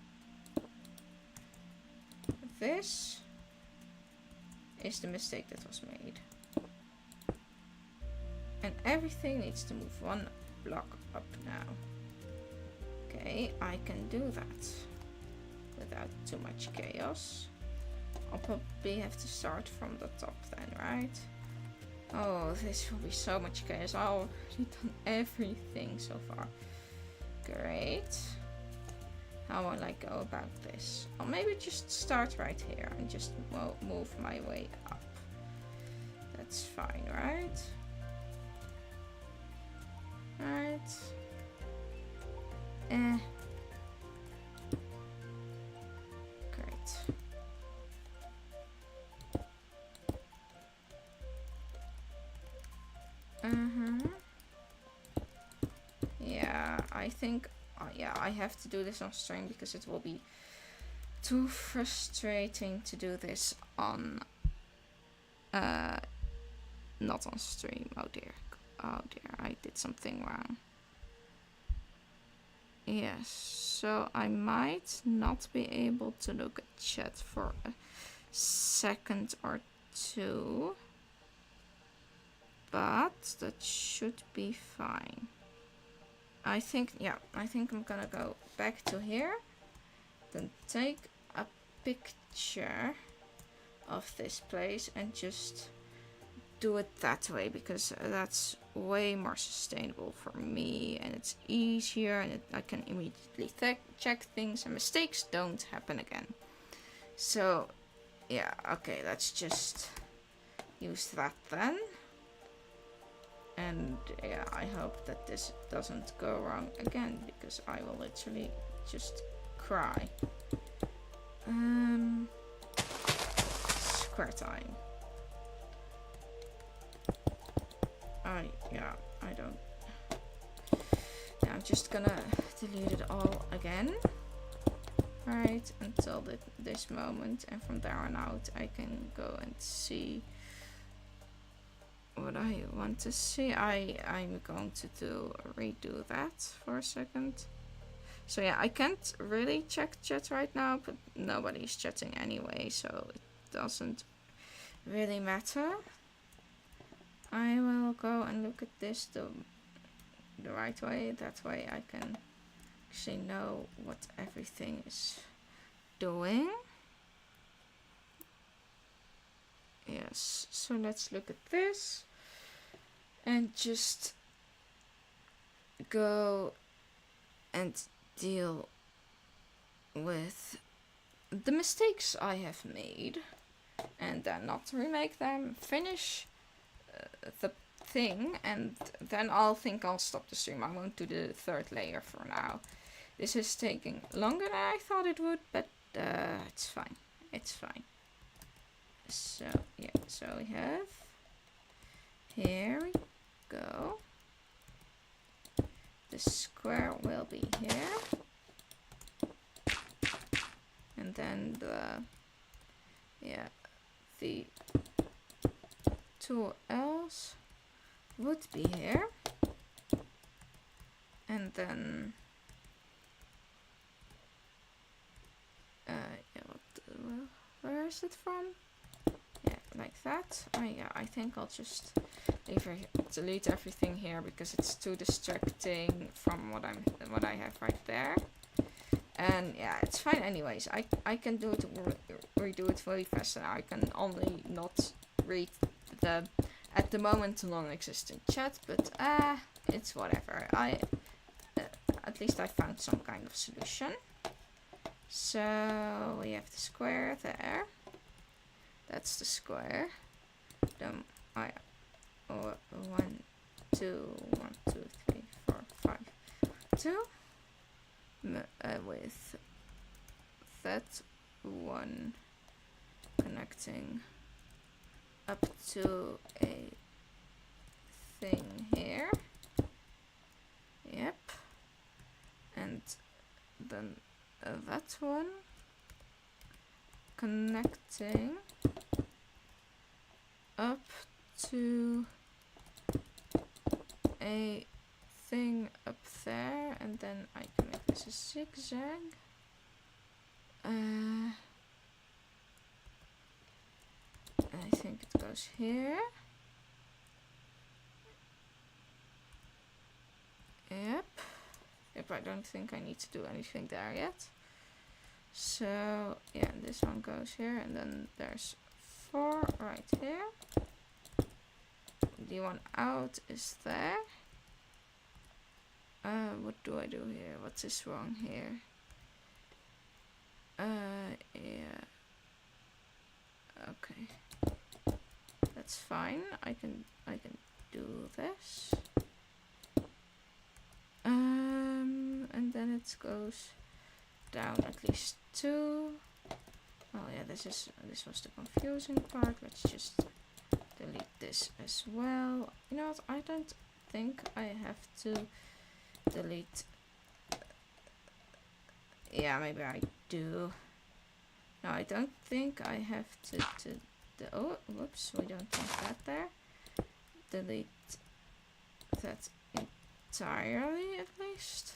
this is the mistake that was made. And everything needs to move one block up now. Okay, I can do that without too much chaos. I'll probably have to start from the top then, right? Oh, this will be so much chaos. I've already done everything so far. Great. How will I go about this? I'll maybe just start right here and just move my way up. That's fine, right? Right. Great. Yeah, I think, yeah, I have to do this on stream because it will be too frustrating to do this on, not on stream. Oh dear, I did something wrong. Yes, so I might not be able to look at chat for a second or two, but that should be fine. I think I'm gonna go back to here, then take a picture of this place and just do it that way, because that's way more sustainable for me and it's easier, and I can immediately check things and mistakes don't happen again. So yeah, okay, let's just use that then. And yeah, I hope that this doesn't go wrong again, because I will literally just cry. Square time. I'm just gonna delete it all again. Right, until this moment, and from there on out I can go and see what I want to see. I'm going to redo that for a second. So yeah, I can't really check chat right now, but nobody's chatting anyway, so it doesn't really matter. I will go and look at this the right way. That way I can actually know what everything is doing. Yes, so let's look at this and just go and deal with the mistakes I have made, and then not remake them, finish the thing, and then I'll stop the stream. I won't do the third layer for now. This is taking longer than I thought it would, but it's fine. It's fine. So yeah, so we have, here we go. The square will be here, and then the two L's would be here, and then where is it from? Yeah, like that. I think I'll just delete everything here because it's too distracting from what I have right there. And yeah, it's fine anyways. I can do it, redo it really fast, and I can only not read the at the moment non-existent chat, but it's whatever. At least I found some kind of solution. So we have the square there. That's the square. Then 1, 2, 1, 2, 3, 4, 5, 2. With that one connecting up to a thing here. Yep. And then that one connecting up to a thing up there, and then I can make this a zigzag. I think it goes here. Yep, I don't think I need to do anything there yet. So yeah, this one goes here, and then there's 4 right here. The one out is there. What do I do here? What is wrong here? Yeah. Okay. That's fine. I can do this. And then it goes down at least 2. Oh yeah, this was the confusing part. Let's just delete this as well. You know what? I don't think I have to delete. Yeah, maybe I do. No, I don't think I have to oh, whoops, we don't want that there. Delete that entirely at least.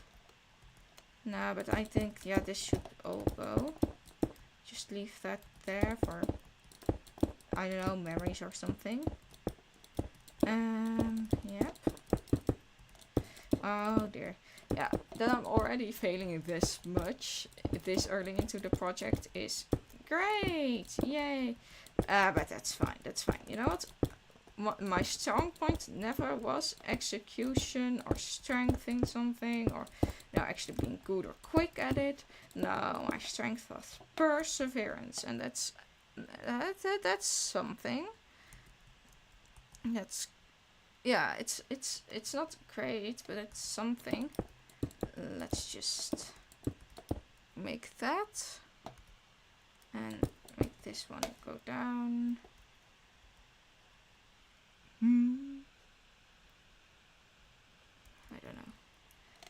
No, but I think, yeah, this should all go. Just leave that there for, I don't know, memories or something. Yep. Oh dear. Yeah, that I'm already failing this much this early into the project is great. Yay. But that's fine. That's fine. You know what? My strong point never was execution or strength in something, or actually being good or quick at it. No, my strength was perseverance, and that's something. That's, yeah, it's not great, but it's something. Let's just make that and make this one go down. I don't know.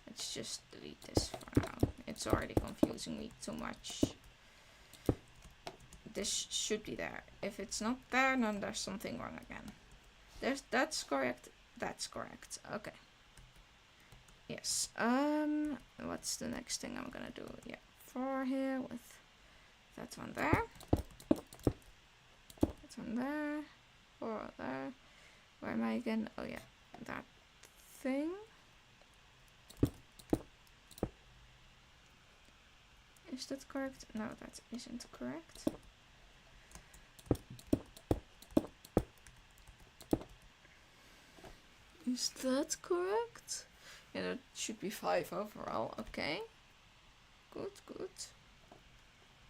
Let's just delete this for now. It's already confusing me too much. This should be there. If it's not there, then there's something wrong again. That's correct. That's correct. Okay. Yes. What's the next thing I'm gonna do? Yeah, 4 here with that one there. That one there. 4 there. Where am I again? Oh yeah, that thing. Is that correct? No, that isn't correct. Is that correct? Yeah, that should be 5 overall. Okay. Good, good.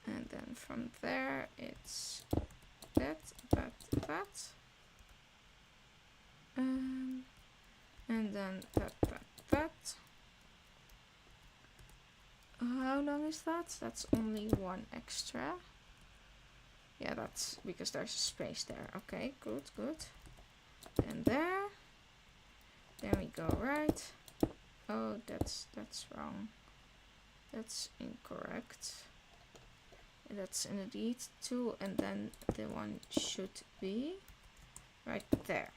And then from there it's that. And then that. How long is that? That's only 1 extra. Yeah, that's because there's a space there. Okay, good, good. And there. Then we go right. Oh, that's wrong. That's incorrect. That's indeed 2, and then the one should be right there.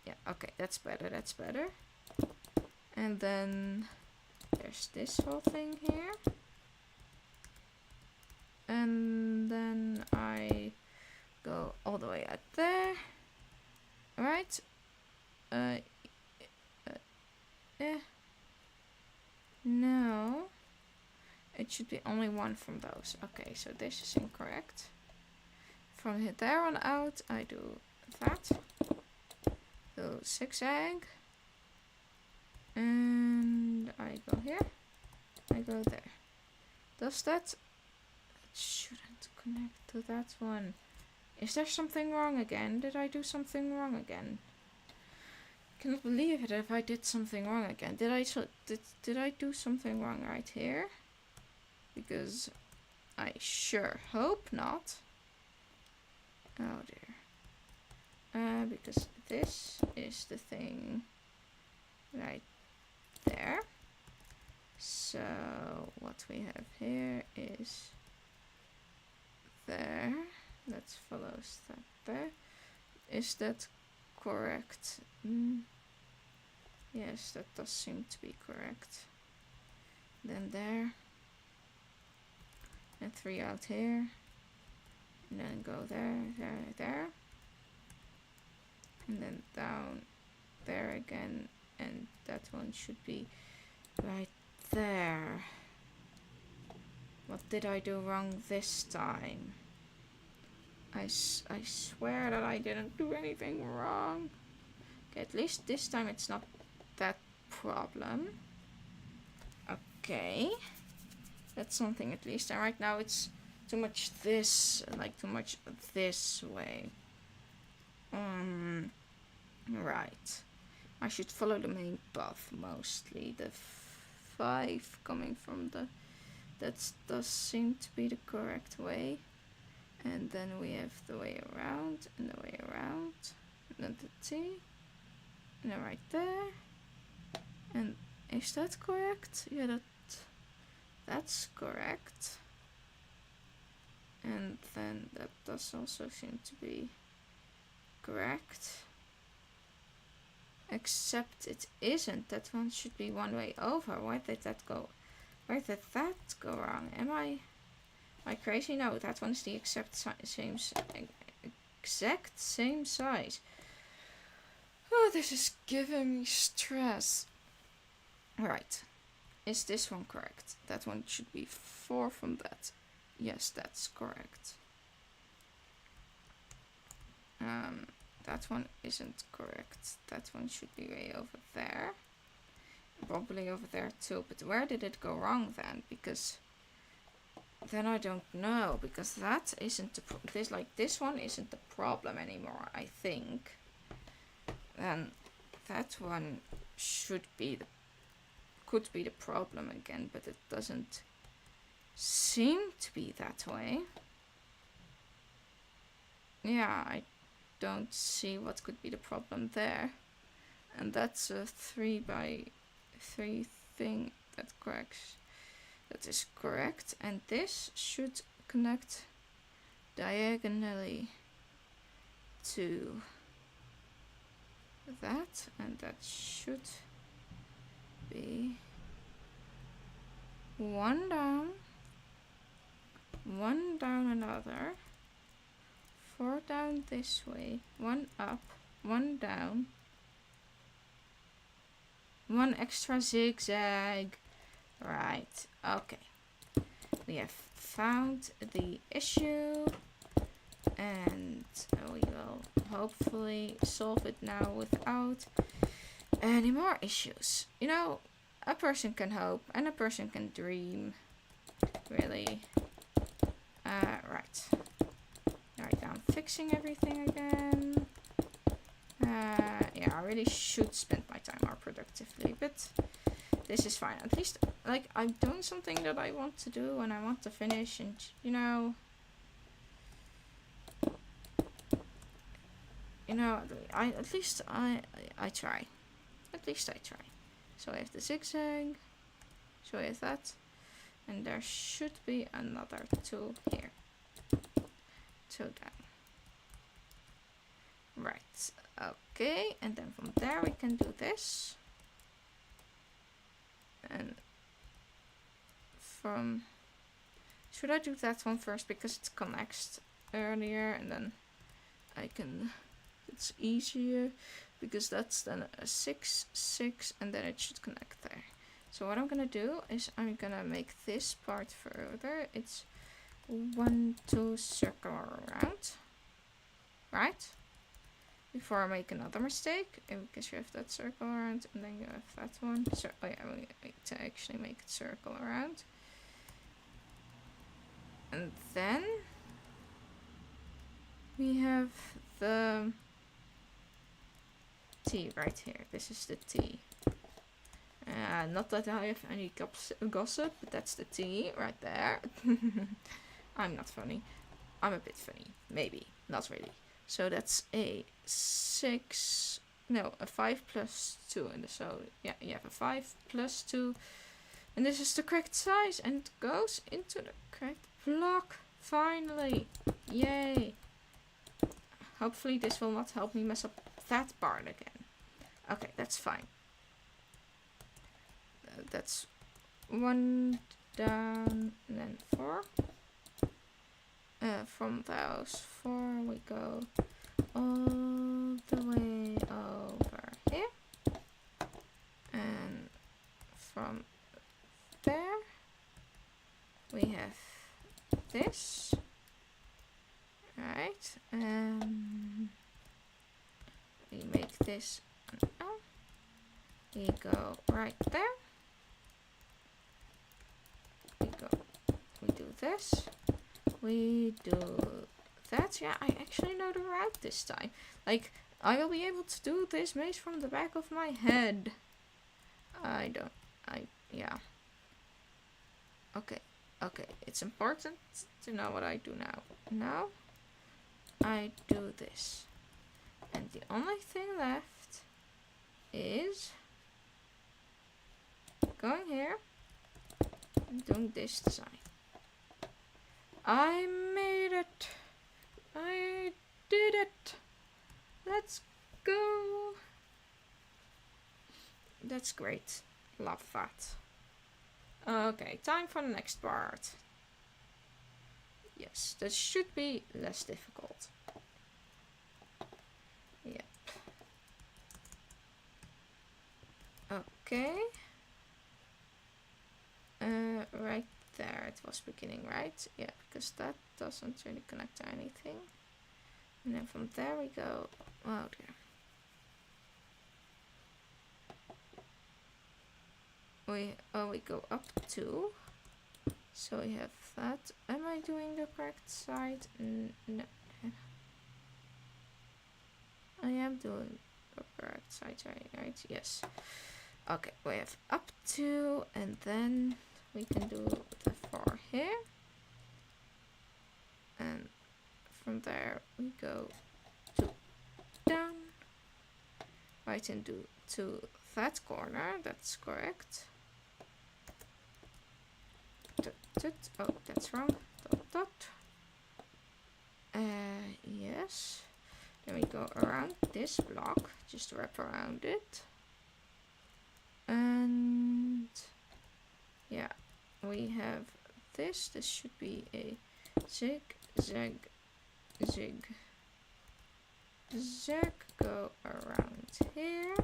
Yeah, okay, that's better, that's better. And then there's this whole thing here. And then I go all the way out there. Right? No. It should be only 1 from those. Okay, so this is incorrect. From there on out, I do that. So zigzag. And I go here. I go there. Does that? It shouldn't connect to that one. Is there something wrong again? Did I do something wrong again? Cannot believe it if I did something wrong again. Did I do something wrong right here? Because I sure hope not. Oh dear. Because this is the thing right there. So what we have here is there. That follows that there. Is that correct? Yes, that does seem to be correct. Then there. And 3 out here. And then go there, there. And then down there again. And that one should be right there. What did I do wrong this time? I swear that I didn't do anything wrong. Okay, at least this time it's not that problem. Okay. That's something at least. And right now it's too much this, like too much this way. Right. I should follow the main path mostly. The 5 coming from the... That does seem to be the correct way. And then we have the way around and the way around. And then the T. And then right there. And is that correct? Yeah, that's correct. And then that does also seem to be correct. Except it isn't. That one should be one way over. Why did that go? Where did that go wrong? Am I crazy? No, that one's the exact same size. Oh, this is giving me stress. Right. Is this one correct? That one should be 4 from that. Yes, that's correct. That one isn't correct. That one should be way over there. Probably over there too. But where did it go wrong then? Because then I don't know. Because that isn't the this one isn't the problem anymore, I think. Then that one should be could be the problem again, but it doesn't seem to be that way. Yeah, I don't see what could be the problem there. And that's a 3x3 thing that is correct. And this should connect diagonally to that, and that should be 1 down, 1 down another, 4 down this way, 1 up, 1 down, 1 extra zigzag. Right, okay. We have found the issue and we will hopefully solve it now without any more issues. You know, a person can hope and a person can dream. Really. Right. Right now I'm fixing everything again. Yeah, I really should spend my time more productively, but this is fine. At least, like, I'm doing something that I want to do and I want to finish, and, you know, at least I try. At least I try. So I have the zigzag. So I have that. And there should be another 2 here. 2 down. Right. Okay. And then from there we can do this. And from... Should I do that one first? Because it connects earlier. And then I can... It's easier. Because that's then a 6, 6. And then it should connect there. So what I'm gonna do is I'm gonna make this part further. It's 1, 2, circle around. Right? Before I make another mistake. Because you have that circle around and then you have that one. So, oh yeah, we need to actually make it circle around. And then we have the T right here. This is the T. Not that I have any gossip, but that's the T right there. I'm not funny. I'm a bit funny. Maybe. Not really. So that's a 6... No, a 5 plus 2. And so, yeah, you have a 5 plus 2. And this is the correct size. And it goes into the correct block. Finally. Yay. Hopefully this will not help me mess up that part again. Okay, that's fine. That's 1 down and then 4. From those 4 we go all the way over here. And from there we have this. We go right there. We do this. We do that. Yeah, I actually know the route this time. Like, I will be able to do this maze from the back of my head. Yeah. Okay, it's important to know what I do now. Now, I do this. And the only thing left is going here and doing this design. I made it! I did it! Let's go! That's great. Love that. Okay, time for the next part. Yes, that should be less difficult. Yep. Okay. Right there it was beginning, right? Yeah, because that doesn't really connect to anything. And then from there we go. Oh dear. We go up 2. So we have that. Am I doing the correct side? No. I am doing the correct side, right? Yes. Okay, we have up 2, and then we can do the 4 here. And from there we go to down. Right into that corner, that's correct. Oh, that's wrong. Dot. Yes. Then we go around this block, just wrap around it. And yeah, we have this. This should be a zig, zag, zig, zag. Go around here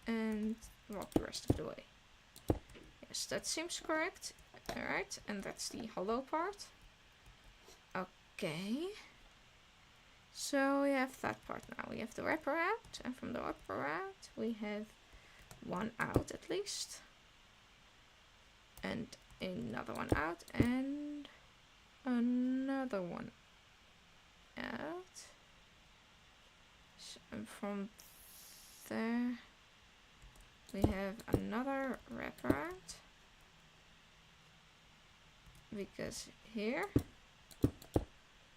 and walk the rest of the way. Yes, that seems correct. Alright, and that's the hollow part. Okay. So we have that part now. We have the wraparound, and from the wraparound we have one out at least. And another one out, and another one out. So, and from there we have another wraparound. Because here,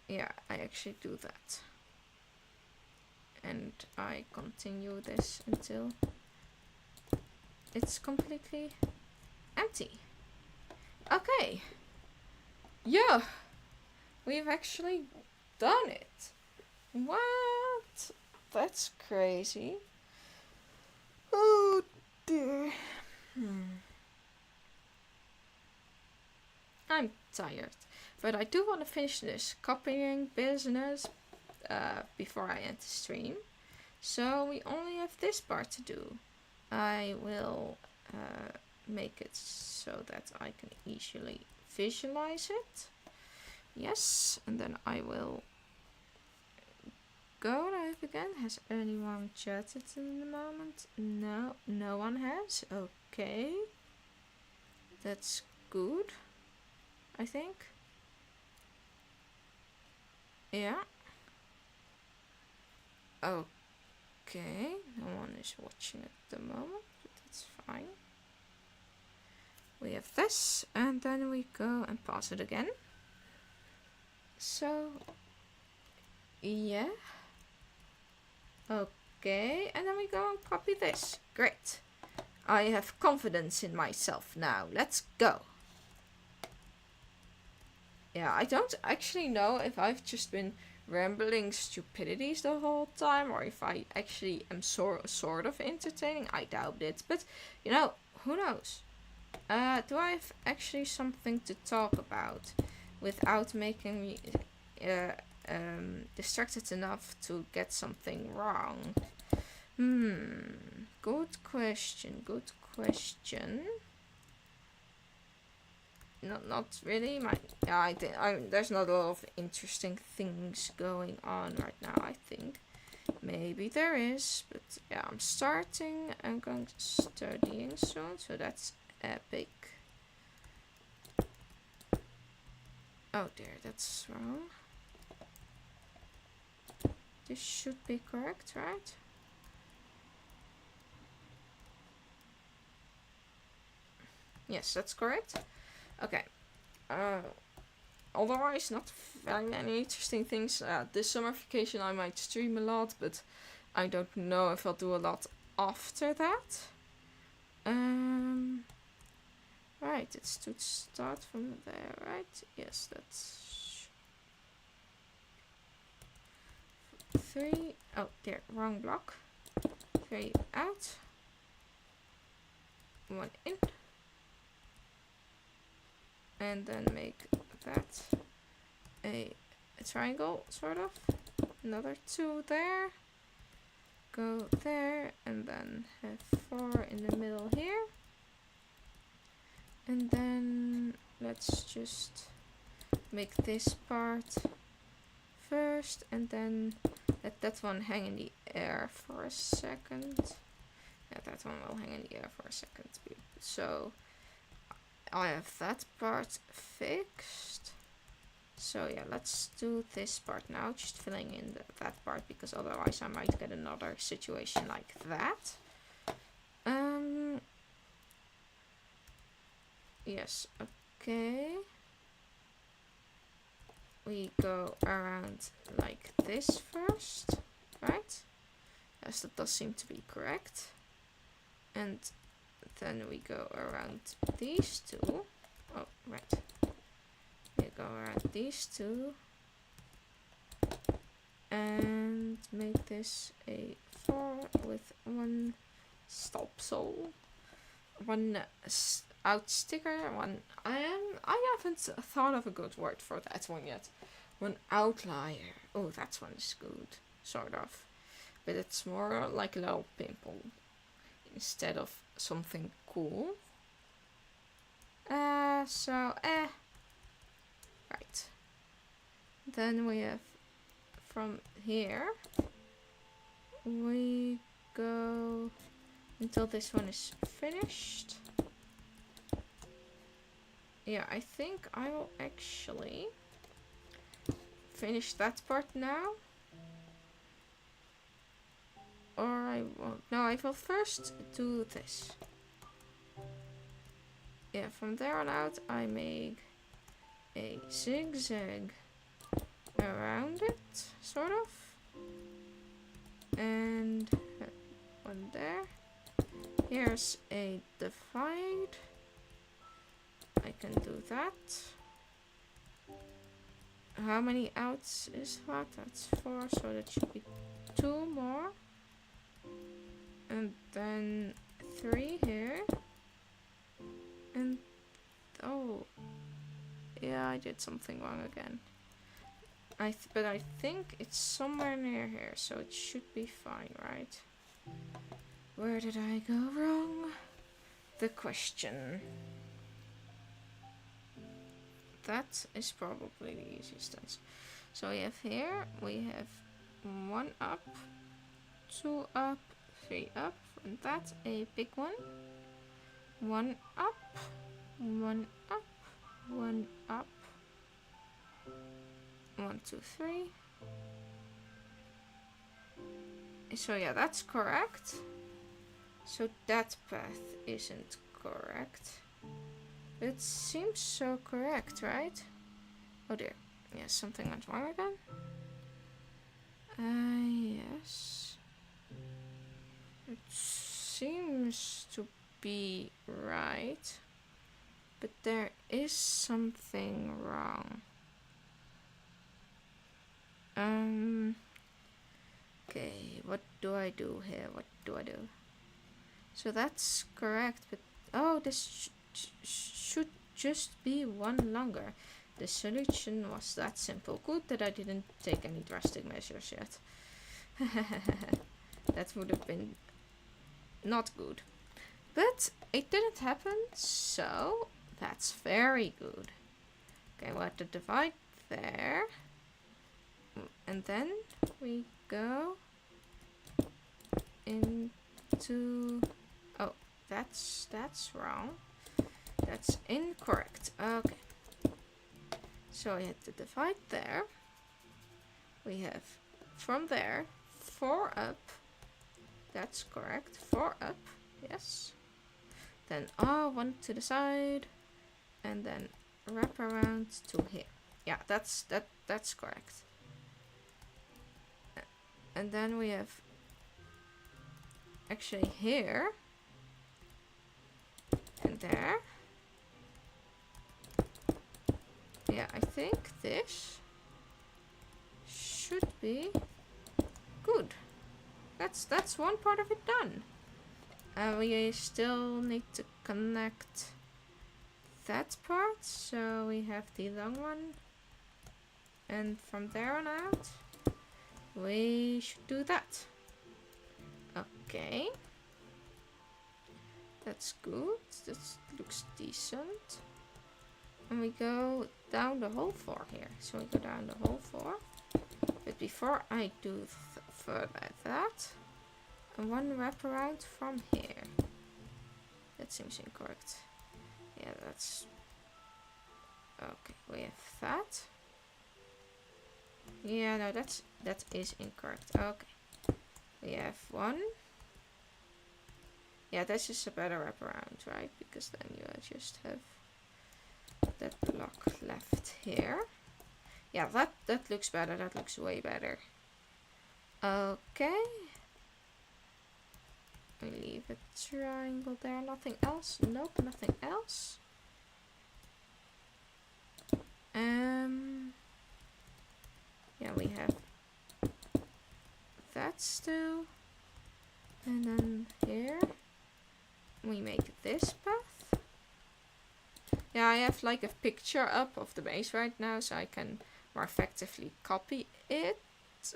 yeah, I actually do that. And I continue this until it's completely empty. Okay. Yeah, we've actually done it. What? That's crazy. Oh dear. I'm tired, but I do want to finish this copying business before I end the stream. So we only have this part to do. I will make it so that I can easily visualize it. Yes, and then I will go live again. Has anyone chatted in the moment? No, no one has. Okay, that's good, I think. Yeah. Okay, no one is watching at the moment, but that's fine. We have this, and then we go and pause it again. So, yeah. Okay, and then we go and copy this. Great. I have confidence in myself now. Let's go. Yeah, I don't actually know if I've just been rambling stupidities the whole time, or if I actually am sort of entertaining. I doubt it, but you know, who knows? Do I have actually something to talk about without making me distracted enough to get something wrong? Good question. Not really. There's not a lot of interesting things going on right now, I think. Maybe there is, but yeah, I'm going studying soon, so that's epic. Oh dear, that's wrong. This should be correct, right? Yes, that's correct. Okay. Otherwise, not very many interesting things. This summer vacation I might stream a lot, but I don't know if I'll do a lot after that. Right, it's to start from there, right? Yes, that's 3. Oh, there, wrong block. 3 out. 1 in. And then make that a triangle, sort of. Another 2 there. Go there, and then have 4 in the middle here. And then let's just make this part first, and then let that one hang in the air for a second. Yeah, that one will hang in the air for a second. So I have that part fixed. So yeah, let's do this part now, just filling in that part, because otherwise I might get another situation like that. Yes, okay. We go around like this first, right? Yes, that does seem to be correct. And then we go around these 2. Oh, right. We go around these 2. And make this a 4 with 1 stop sole. 1 out sticker, 1 I haven't thought of a good word for that one yet. 1 outlier. Oh, that one is good, sort of. But it's more like a little pimple instead of something cool. Right. Then we have from here we go until this one is finished. Yeah, I think I will actually finish that part now. Or I won't. No, I will first do this. Yeah, from there on out I make a zigzag around it, sort of. And 1 there. Here's a divide. I can do that. How many outs is that? That's 4, so that should be 2 more. And then 3 here. And oh, yeah, I did something wrong again. But I think it's somewhere near here, so it should be fine, right? Where did I go wrong? The question. That is probably the easiest answer. So we have here, we have 1 up, 2 up, 3 up, and that's a big one. 1 up, 1 up, 1 up, 1, 2, 3. So yeah, that's correct. So that path isn't correct. It seems so correct, right? Oh dear. Yes, something went wrong again. Yes. It seems to be right. But there is something wrong. Okay, what do I do here? What do I do? So that's correct, but oh, this should just be 1 longer. The solution was that simple. Good that I didn't take any drastic measures yet. That would have been not good. But it didn't happen, so that's very good. Okay, we have to divide there. And then we go into... Oh, that's wrong. That's incorrect. Okay. So we had to divide there. We have from there 4 up. That's correct. 4 up. Yes. Then one to the side, and then wrap around to here. Yeah, that's correct. And then we have actually here and there. Yeah, I think this should be good. That's one part of it done. We still need to connect that part, so we have the long one, and from there on out we should do that. Okay, that's good. That looks decent. And we go down the whole 4 here. So we go down the whole 4. But before I do further that, and one wraparound from here. That seems incorrect. Yeah, that's... Okay, we have that. Yeah, no, that is incorrect. Okay. We have 1. Yeah, this is a better wraparound, right? Because then you just have that block left here. Yeah, that looks better. That looks way better. Okay. We leave a triangle there. Nothing else? Nope, nothing else. Yeah, we have that still. And then here we make this path. Yeah, I have like a picture up of the base right now, so I can more effectively copy it.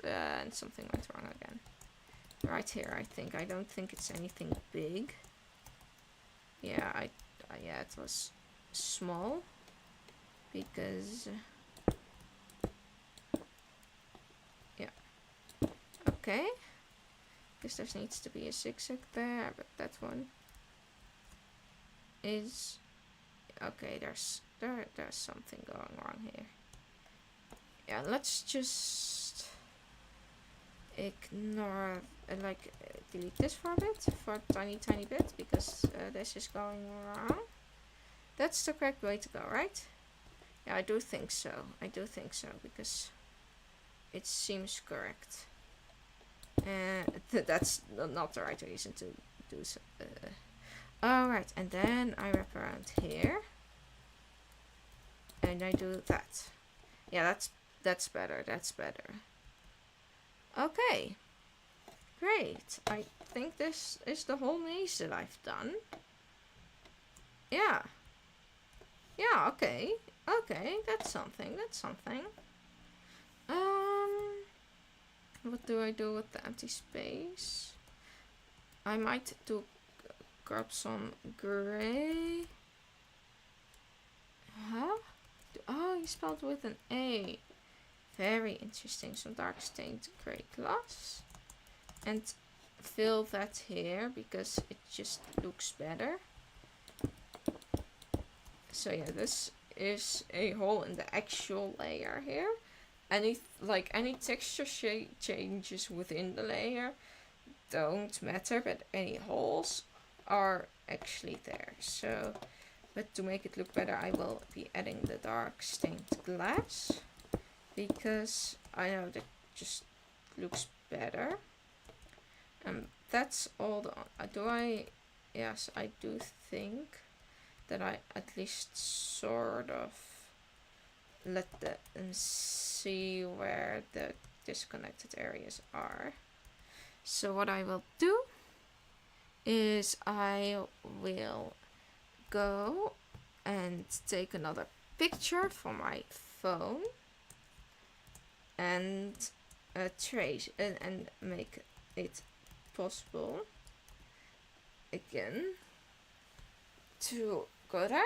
And something went wrong again. Right here, I think. I don't think it's anything big. Yeah, yeah, it was small. Because... Yeah. Okay. Because there needs to be a zigzag there, but that one is... Okay, there's something going wrong here. Yeah, let's just ignore, delete this for a bit, for a tiny bit, because this is going wrong. That's the correct way to go, right? Yeah, I do think so. I do think so, because it seems correct. That's not the right reason to do so. Alright, and then I wrap around here. And I do that. Yeah, that's better. That's better. Okay. Great. I think this is the whole maze that I've done. Yeah. Yeah, okay. Okay, that's something. That's something. What do I do with the empty space? I might grab some gray. Huh? Oh, you spelled with an A. Very interesting. Some dark stained gray glass. And fill that here because it just looks better. So yeah, this is a hole in the actual layer here. Any texture changes within the layer don't matter, but any holes are actually there. So, but to make it look better, I will be adding the dark stained glass because I know that just looks better. And that's all yes, I do think that I at least sort of let them see where the disconnected areas are. So what I will do is I will go and take another picture for my phone and trace and make it possible again to go there.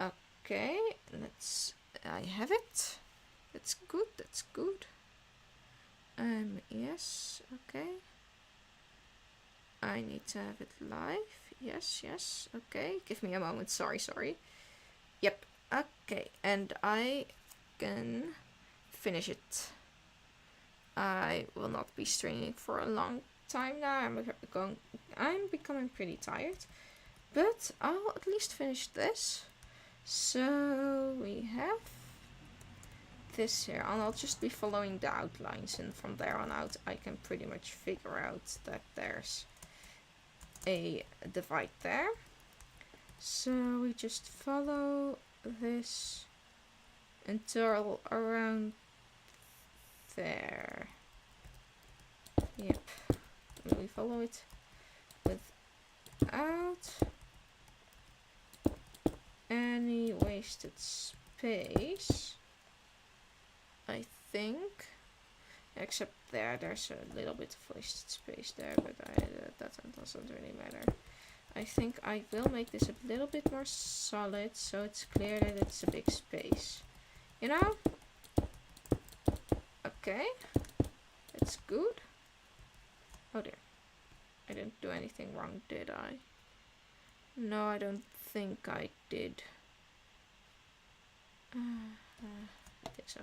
Okay, I have it. That's good, that's good. Yes, okay. I need to have it live. Yes, yes. Okay, give me a moment. Sorry. Yep. Okay, and I can finish it. I will not be streaming for a long time now. I'm becoming pretty tired, but I'll at least finish this. So we have this here, and I'll just be following the outlines, and from there on out I can pretty much figure out that there's a divide there. So we just follow this until around there. Yep. And we follow it without any wasted space, I think. Except there's a little bit of wasted space there, but that doesn't really matter. I think I will make this a little bit more solid, so it's clear that it's a big space. You know? Okay. That's good. Oh dear. I didn't do anything wrong, did I? No, I don't think I did. I think so.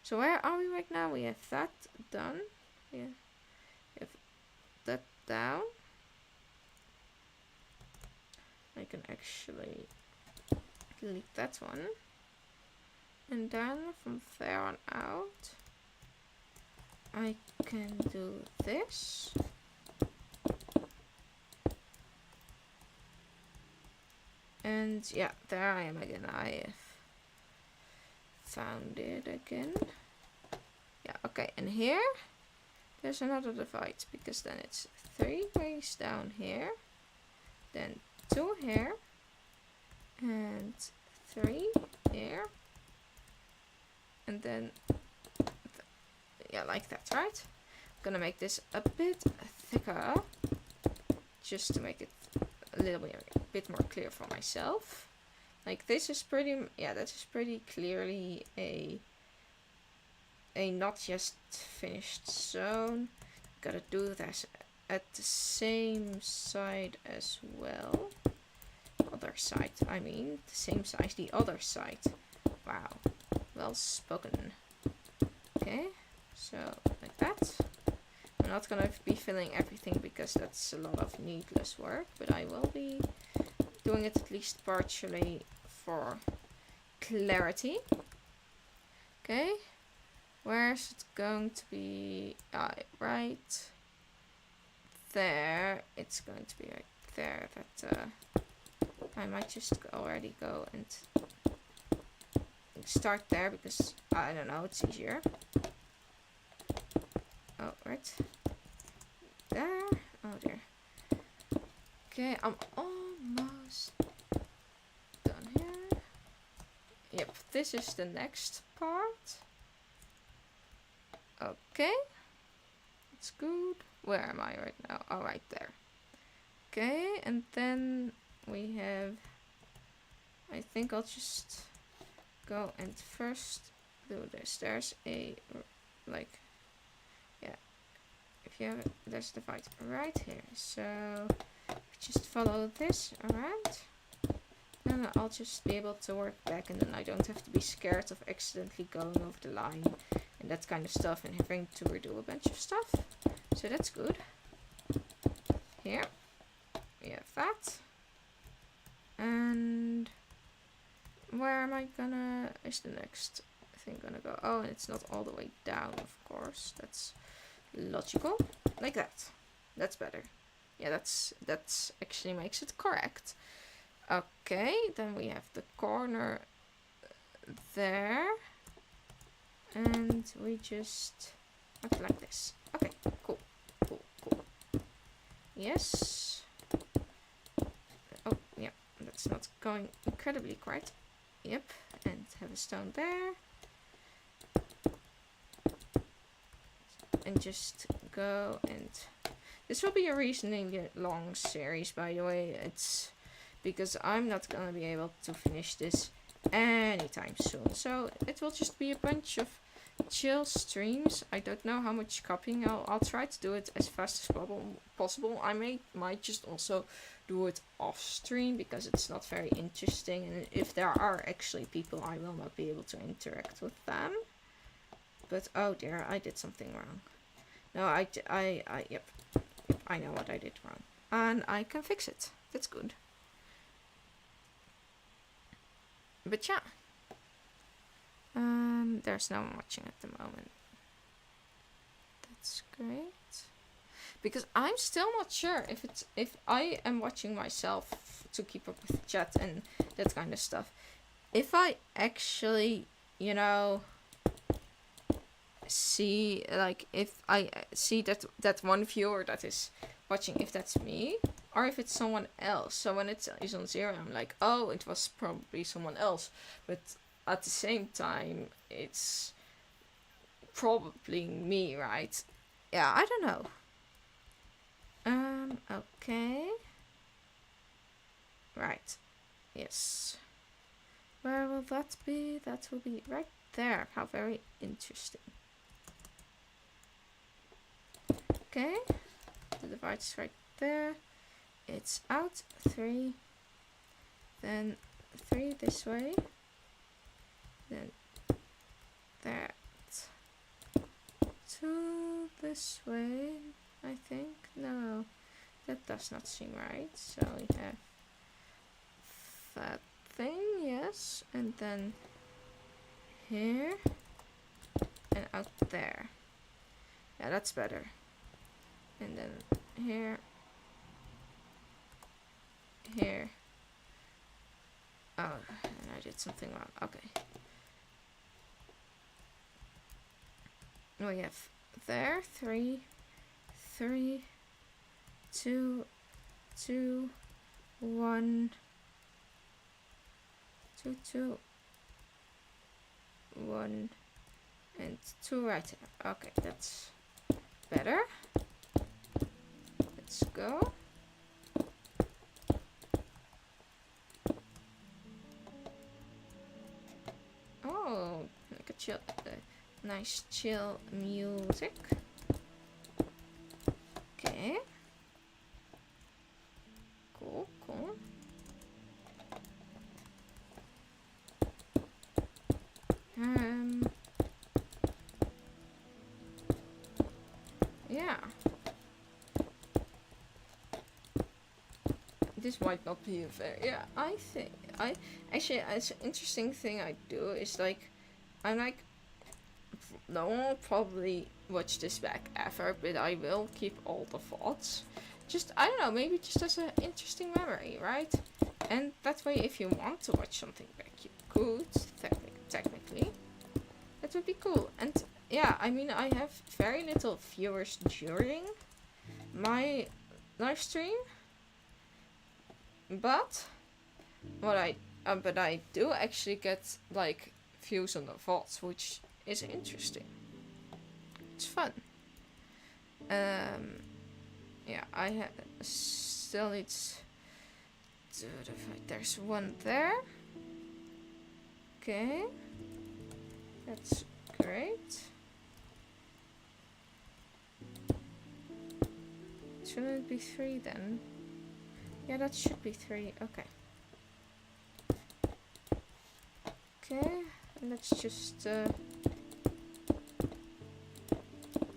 So where are we right now? We have that done. Yeah. We have that down. I can actually delete that one. And then from there on out, I can do this. And yeah, there I am again. I have found it again. Yeah, okay. And here, there's another divide, because then it's 3 ways down here. Then 2 here. And 3 here. And then, yeah, like that, right? I'm gonna make this a bit thicker, just to make it a little bit more clear for myself. Like this is pretty, yeah, that is pretty clearly a not just finished zone. Gotta do this at the same side as well. Other side, I mean, the same size, the other side. Wow, well spoken. Okay, so like that. I'm not gonna be filling everything because that's a lot of needless work, but I will be doing it at least partially for clarity. Okay, where's it going to be? Right there. It's going to be right there. That I might just already go and start there, because I don't know, it's easier. Oh, right there. Oh dear. Okay, I'm almost done here. Yep, this is the next part. Okay, it's good. Where am I right now? Oh, right there. Okay, and then we have, I think I'll just go and first do this. There's a, like, yeah, if you have it, there's the divide right here. So just follow this around, and I'll just be able to work back, and then I don't have to be scared of accidentally going over the line and that kind of stuff and having to redo a bunch of stuff. So that's good. Here we have that. And where am I gonna, is the next thing gonna go? Oh, and it's not all the way down, of course. That's logical. Like that. That's better. Yeah, that's actually makes it correct. Okay, then we have the corner there. And we just have like this. Okay, cool. Yes. Oh, yeah, that's not going incredibly quite. Yep, and have a stone there. And just go and... This will be a reasonably long series, by the way. It's because I'm not gonna be able to finish this anytime soon. So it will just be a bunch of chill streams. I don't know how much copying. I'll try to do it as fast as possible. I might just also do it off stream because it's not very interesting, and if there are actually people, I will not be able to interact with them. But oh dear, I did something wrong. No, yep, I know what I did wrong, and I can fix it. That's good. But yeah, there's no one watching at the moment. That's great. Because I'm still not sure if I am watching myself to keep up with the chat and that kind of stuff. If I actually, you know, see, like, if I see that one viewer that is watching, if that's me or if it's someone else. So when it is on 0, I'm like, oh, it was probably someone else. But at the same time, it's probably me, right? Yeah, I don't know. Okay. Right. Yes. Where will that be? That will be right there. How very interesting. Okay. The device is right there. It's out 3. Then 3 this way. Then that 2 this way, I think. No, that does not seem right. So we have that thing, yes, and then here and out there. Yeah, that's better. And then here, here. Oh, and I did something wrong. Okay. We have there 3, 3, 2, 2, 1, 2, 2, 1, and 2 right there. Okay, that's better. Let's go. Oh, like a chill, nice chill music. Okay. Cool, cool. Yeah. This might not be a very, yeah, I think, actually, it's an interesting thing I do is like, I'm like, no one will probably watch this back ever, but I will keep all the thoughts. Just, I don't know, maybe just as an interesting memory, right? And that way, if you want to watch something back, you could, technically. That would be cool. And yeah, I mean, I have very little viewers during my live stream. But what I do actually get like views on the VODs, which is interesting. It's fun. Yeah, I still need to do the fight. There's one there. Okay, that's great. Shouldn't it be 3 then? Yeah, that should be 3. Okay. Okay, let's just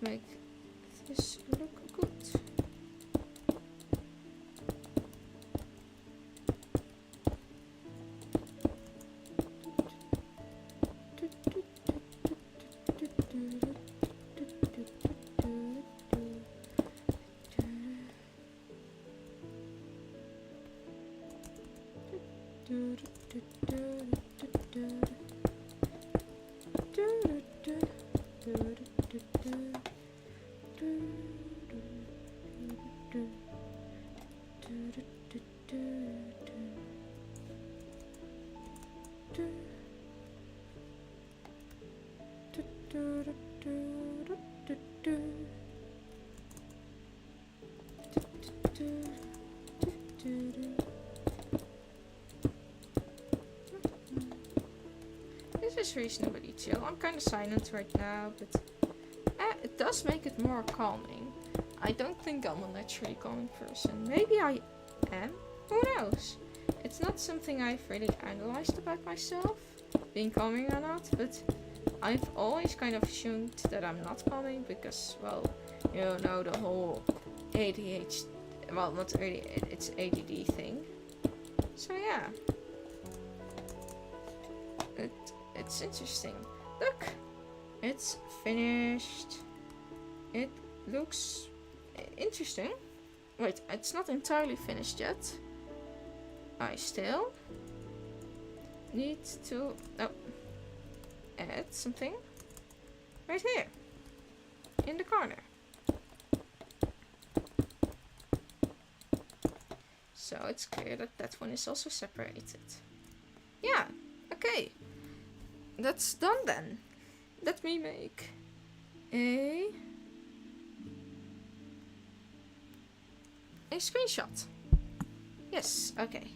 make this look good. reasonably chill. I'm kind of silent right now, but it does make it more calming. I don't think I'm a naturally calming person. Maybe I am? Who knows? It's not something I've really analyzed about myself, being calming or not, but I've always kind of assumed that I'm not calming because, well, you know, the whole ADHD, well, not really, it's ADD thing. So yeah. It's interesting. Look! It's finished. It looks interesting. Wait, it's not entirely finished yet. I still need to add something right here in the corner. So it's clear that that one is also separated. Yeah, okay. That's done then. Let me make a screenshot. Yes, okay.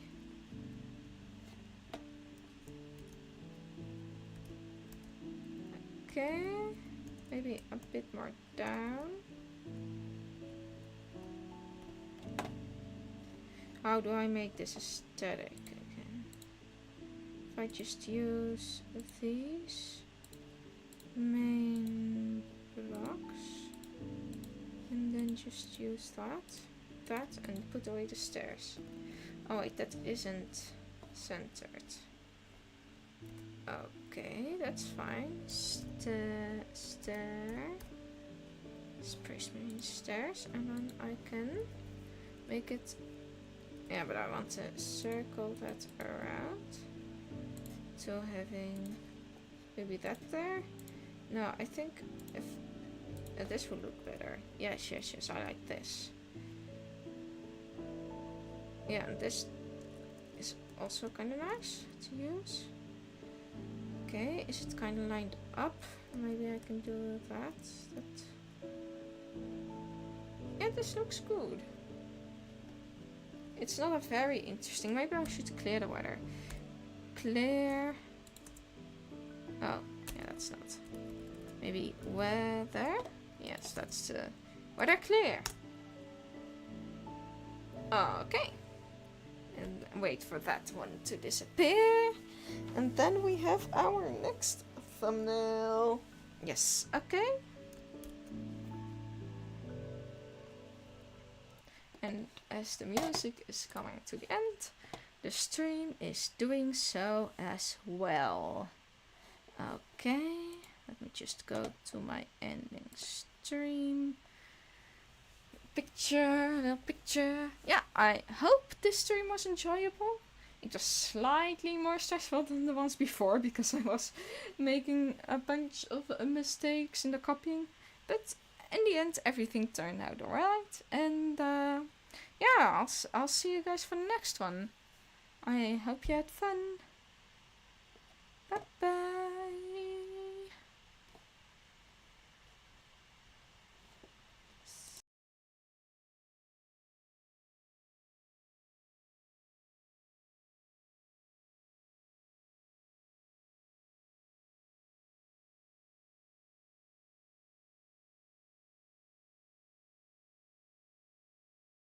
Okay, maybe a bit more down. How do I make this aesthetic again? If I just use these main blocks and then just use that and put away the stairs. Oh wait, that isn't centered. Okay, that's fine. Stair. Space marine stairs, and then I can make it. Yeah, but I want to circle that around to having maybe that there. No, I think if this will look better. Yes, I like this. Yeah, and this is also kind of nice to use. Okay, is it kind of lined up? Maybe I can do that. Yeah, this looks good. It's not a very interesting. Maybe I should clear the weather. Clear. Oh, yeah, that's not. Maybe weather. Yes, that's the weather clear. Okay. And wait for that one to disappear. And then we have our next thumbnail. Yes, okay. And as the music is coming to the end, the stream is doing so as well. Okay, let me just go to my ending stream. Little picture. Yeah, I hope this stream was enjoyable. It was slightly more stressful than the ones before because I was making a bunch of mistakes in the copying. But in the end, everything turned out alright. And yeah, I'll see you guys for the next one. I hope you had fun. Bye bye.